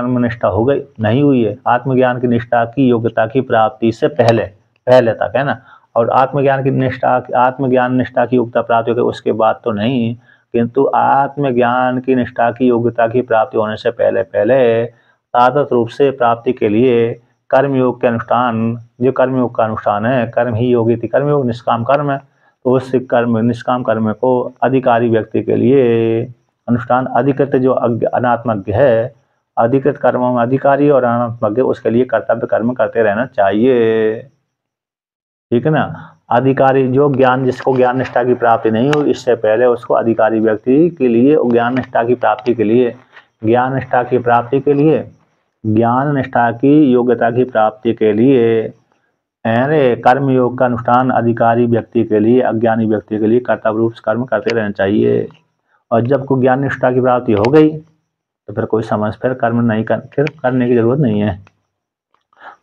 में निष्ठा हो गई, नहीं हुई है, आत्मज्ञान की निष्ठा की योग्यता की प्राप्ति से पहले तक है ना। और आत्मज्ञान निष्ठा की योग्यता प्राप्ति हो गई उसके बाद तो नहीं, किंतु आत्मज्ञान की निष्ठा की योग्यता की प्राप्ति होने से पहले साधक रूप से प्राप्ति के लिए कर्मयोग के अनुष्ठान, जो कर्मयोग का अनुष्ठान है, कर्म ही योगी थी, कर्मयोग निष्काम कर्म है, तो उस निष्काम कर्म को अधिकारी व्यक्ति के लिए अनुष्ठान, अधिकृत जो अनात्मज्ञ है, अधिकृत कर्मों में अधिकारी और अनात्मज्ञ, उसके लिए कर्तव्य कर्म करते रहना चाहिए, ठीक है ना। अधिकारी जो ज्ञान, जिसको ज्ञान निष्ठा की प्राप्ति नहीं हुई इससे पहले, उसको अधिकारी व्यक्ति के लिए ज्ञान निष्ठा की प्राप्ति के लिए, ज्ञान निष्ठा की प्राप्ति के लिए, ज्ञान निष्ठा की योग्यता की प्राप्ति के लिए कर्म योग का अनुष्ठान अधिकारी व्यक्ति के लिए, अज्ञानी व्यक्ति के लिए कर्तव्य रूप से कर्म करते रहना चाहिए। और जब को ज्ञान निष्ठा की प्राप्ति हो गई तो फिर कोई समझ फिर कर्म नहीं फिर करने की जरूरत नहीं है।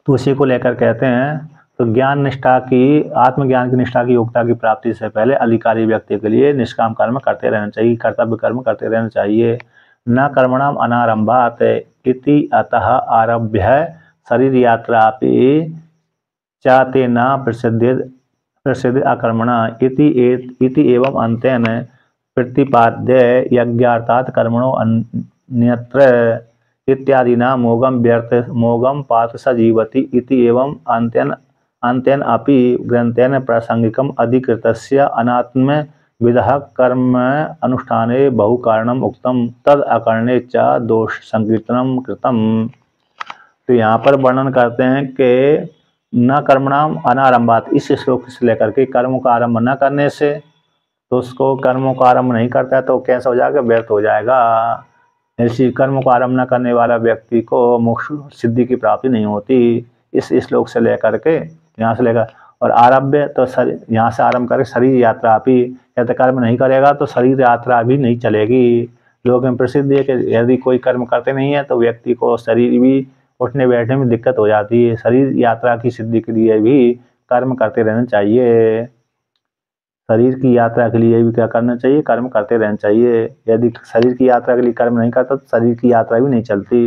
तो उसी को लेकर कहते हैं, तो ज्ञान निष्ठा की, आत्मज्ञान की निष्ठा की योग्यता की प्राप्ति से पहले अधिकारी व्यक्ति के लिए निष्काम कर्म करते रहना चाहिए, कर्तव्य कर्म करते रहना चाहिए। न कर्मणाम अनारंभात इति अतः आरभ्य शरीर यात्रापि चाते न प्रसिद्ध अकर्मणा इति एवं अंतेन प्रतिपाद्य यज्ञार्थात् कर्मणो अन्यत्र इत्यादि न मोगम पार्थ स जीवति इति एवं अंतेन अपि ग्रंथेन प्रासंगिकम अधिकृतस्य अनात्म विदः कर्म अनुष्ठाने बहुकारणम उक्तम तद अकरणे च दोष संकीर्तनम कृतम। तो यहाँ पर वर्णन करते हैं कि न कर्मणाम अनारंभात, इस श्लोक से लेकर के कर्मों का आरंभ न करने से, तो उसको कर्मों का आरंभ नहीं करता है तो कैसा हो जाएगा, व्यर्थ हो जाएगा। ऐसी कर्मों को आरंभ न करने वाला व्यक्ति को मोक्ष सिद्धि की प्राप्ति नहीं होती। इस श्लोक से लेकर के, यहाँ से लेकर, और आरभ्य तो यहाँ से आरंभ करके शरीर यात्रा भी, यदि कर्म नहीं करेगा तो शरीर यात्रा भी नहीं चलेगी। लोगों में प्रसिद्ध है कि यदि कोई कर्म करते नहीं है तो व्यक्ति को शरीर भी उठने बैठने में दिक्कत हो जाती है। शरीर यात्रा की सिद्धि के लिए भी कर्म करते रहना चाहिए। शरीर की यात्रा के लिए भी क्या करना चाहिए, कर्म करते रहना चाहिए। यदि शरीर की यात्रा के लिए कर्म नहीं करता तो शरीर की यात्रा भी नहीं चलती।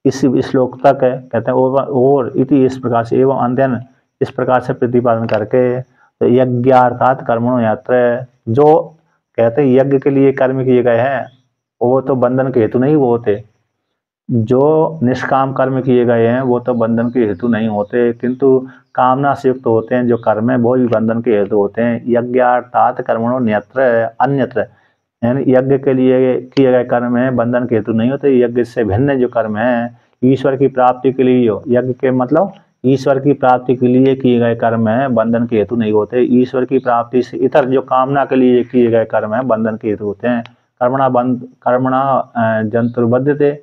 इस श्लोक तक है, कहते हैं और इति इस प्रकार से एवं अंत्यन इस प्रकार से प्रतिपादन करके तो यज्ञार्थात कर्मणो यात्रा, जो कहते हैं यज्ञ के लिए कर्म किए गए हैं वो तो बंधन के हेतु नहीं होते, जो निष्काम कर्म किए गए हैं वो तो बंधन के हेतु नहीं होते, किंतु कामना से युक्त होते हैं जो कर्म है वो भी बंधन के हेतु होते हैं। यज्ञार्थात कर्मणो न्यत्र अन्यत्र, यानी यज्ञ के लिए किए गए कर्म है बंधन के हेतु नहीं होते। यज्ञ से भिन्न जो कर्म है ईश्वर की प्राप्ति के लिए, यज्ञ के मतलब ईश्वर की प्राप्ति के लिए किए गए कर्म है बंधन के हेतु नहीं होते। ईश्वर की प्राप्ति से इतर जो कामना के लिए किए गए कर्म है बंधन के हेतु होते हैं। कर्मणा जंतुर्बध्यते,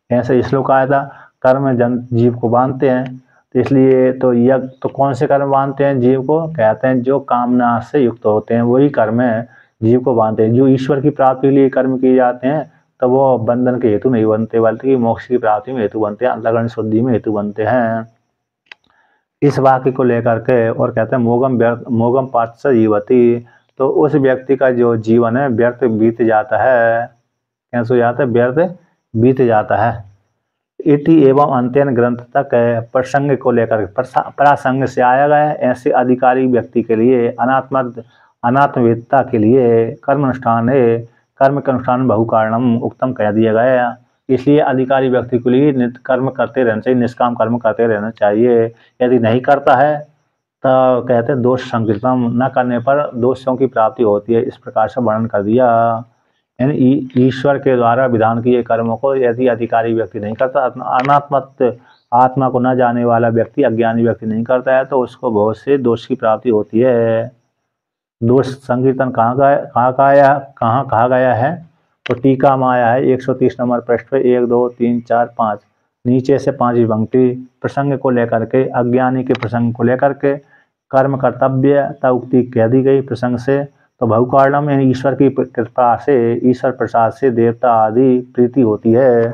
ऐसे श्लोक आया था, कर्म जीव को बांधते हैं। तो इसलिए तो यज्ञ तो कौन से कर्म बांधते हैं जीव को, कहते हैं जो कामना से युक्त होते हैं वही कर्म है जीव को बांधते हैं। जो ईश्वर की प्राप्ति के लिए कर्म किए जाते हैं तो वो बंधन के हेतु नहीं बनते बल्कि मोक्ष की प्राप्ति में हेतु बनते हैं, अंतःकरण शुद्धि में हेतु बनते हैं। इस वाक्य को लेकर के और कहते हैं मोगम पार्थ जीवती, तो उस व्यक्ति का जो जीवन है व्यर्थ बीत जाता है। कैसे हो जाता है, व्यर्थ बीत जाता है। इति एवं अंत्यन ग्रंथ तक प्रसंग को लेकर प्रासंग से आया गया है। ऐसे अधिकारी व्यक्ति के लिए अनात्मवेदता के लिए कर्म के अनुष्ठान बहुकारणम उत्तम कह दिया गया है। इसलिए अधिकारी व्यक्ति के लिए नित्य कर्म करते रहना चाहिए, निष्काम कर्म करते रहना चाहिए। यदि नहीं करता है तो कहते हैं दोष संकीर्तन, न करने पर दोषों की प्राप्ति होती है। इस प्रकार से वर्णन कर दिया। यानी ईश्वर के द्वारा विधान किए कर्मों को यदि अधिकारी व्यक्ति नहीं करता, आत्मा को न जाने वाला व्यक्ति, अज्ञानी व्यक्ति नहीं करता है तो उसको बहुत से दोष की प्राप्ति होती है। दोष संकीर्तन कहाँ कहा गया है, तो टीका में आया है 130 नंबर पृष्ठ पे 1 2 3 4 5 नीचे से 5वीं पंक्ति प्रसंग को लेकर के, अज्ञानी के प्रसंग को लेकर के कर्म कर्तव्य उक्ति कह दी गई प्रसंग से। तो बहुकारणम में ईश्वर की कृपा से, ईश्वर प्रसाद से देवता आदि प्रीति होती है।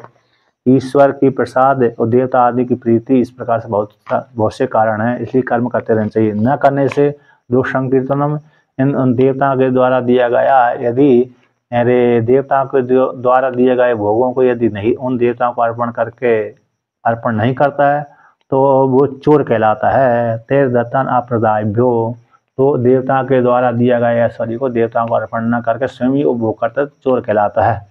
ईश्वर की प्रसाद और देवता आदि की प्रीति, इस प्रकार से बहुत से कारण हैं, इसलिए कर्म करते रहना चाहिए। न करने से दोष संकीर्तनम, इन देवताओं के द्वारा दिया गया, यदि अरे देवताओं के द्वारा दिए गए भोगों को यदि नहीं उन देवताओं को अर्पण नहीं करता है तो वो चोर कहलाता है। तेर दत्तन अप्रदायभ्यो, तो देवता के द्वारा दिया गया ऐश्वर्य को देवताओं को अर्पण न करके स्वयं ही उपभोग करता चोर कहलाता है।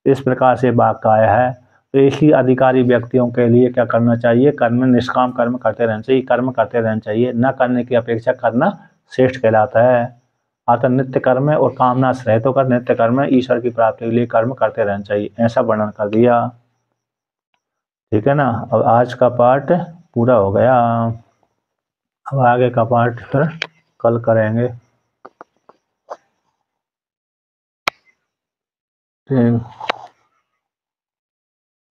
इस प्रकार से वाक्य आया है। तो इसलिए अधिकारी व्यक्तियों के लिए क्या करना चाहिए, कर्म निष्काम कर्म करते रहना चाहिए, कर्म करते रहना चाहिए। न करने की अपेक्षा करना श्रेष्ठ कहलाता है। अतः नित्य कर्म और कामना से रहित होकर नित्य कर्म ईश्वर की प्राप्ति के लिए कर्म करते रहना चाहिए, ऐसा वर्णन कर दिया। ठीक है ना। अब आज का पाठ पूरा हो गया। अब आगे का पाठ फिर कल करेंगे। ठीक।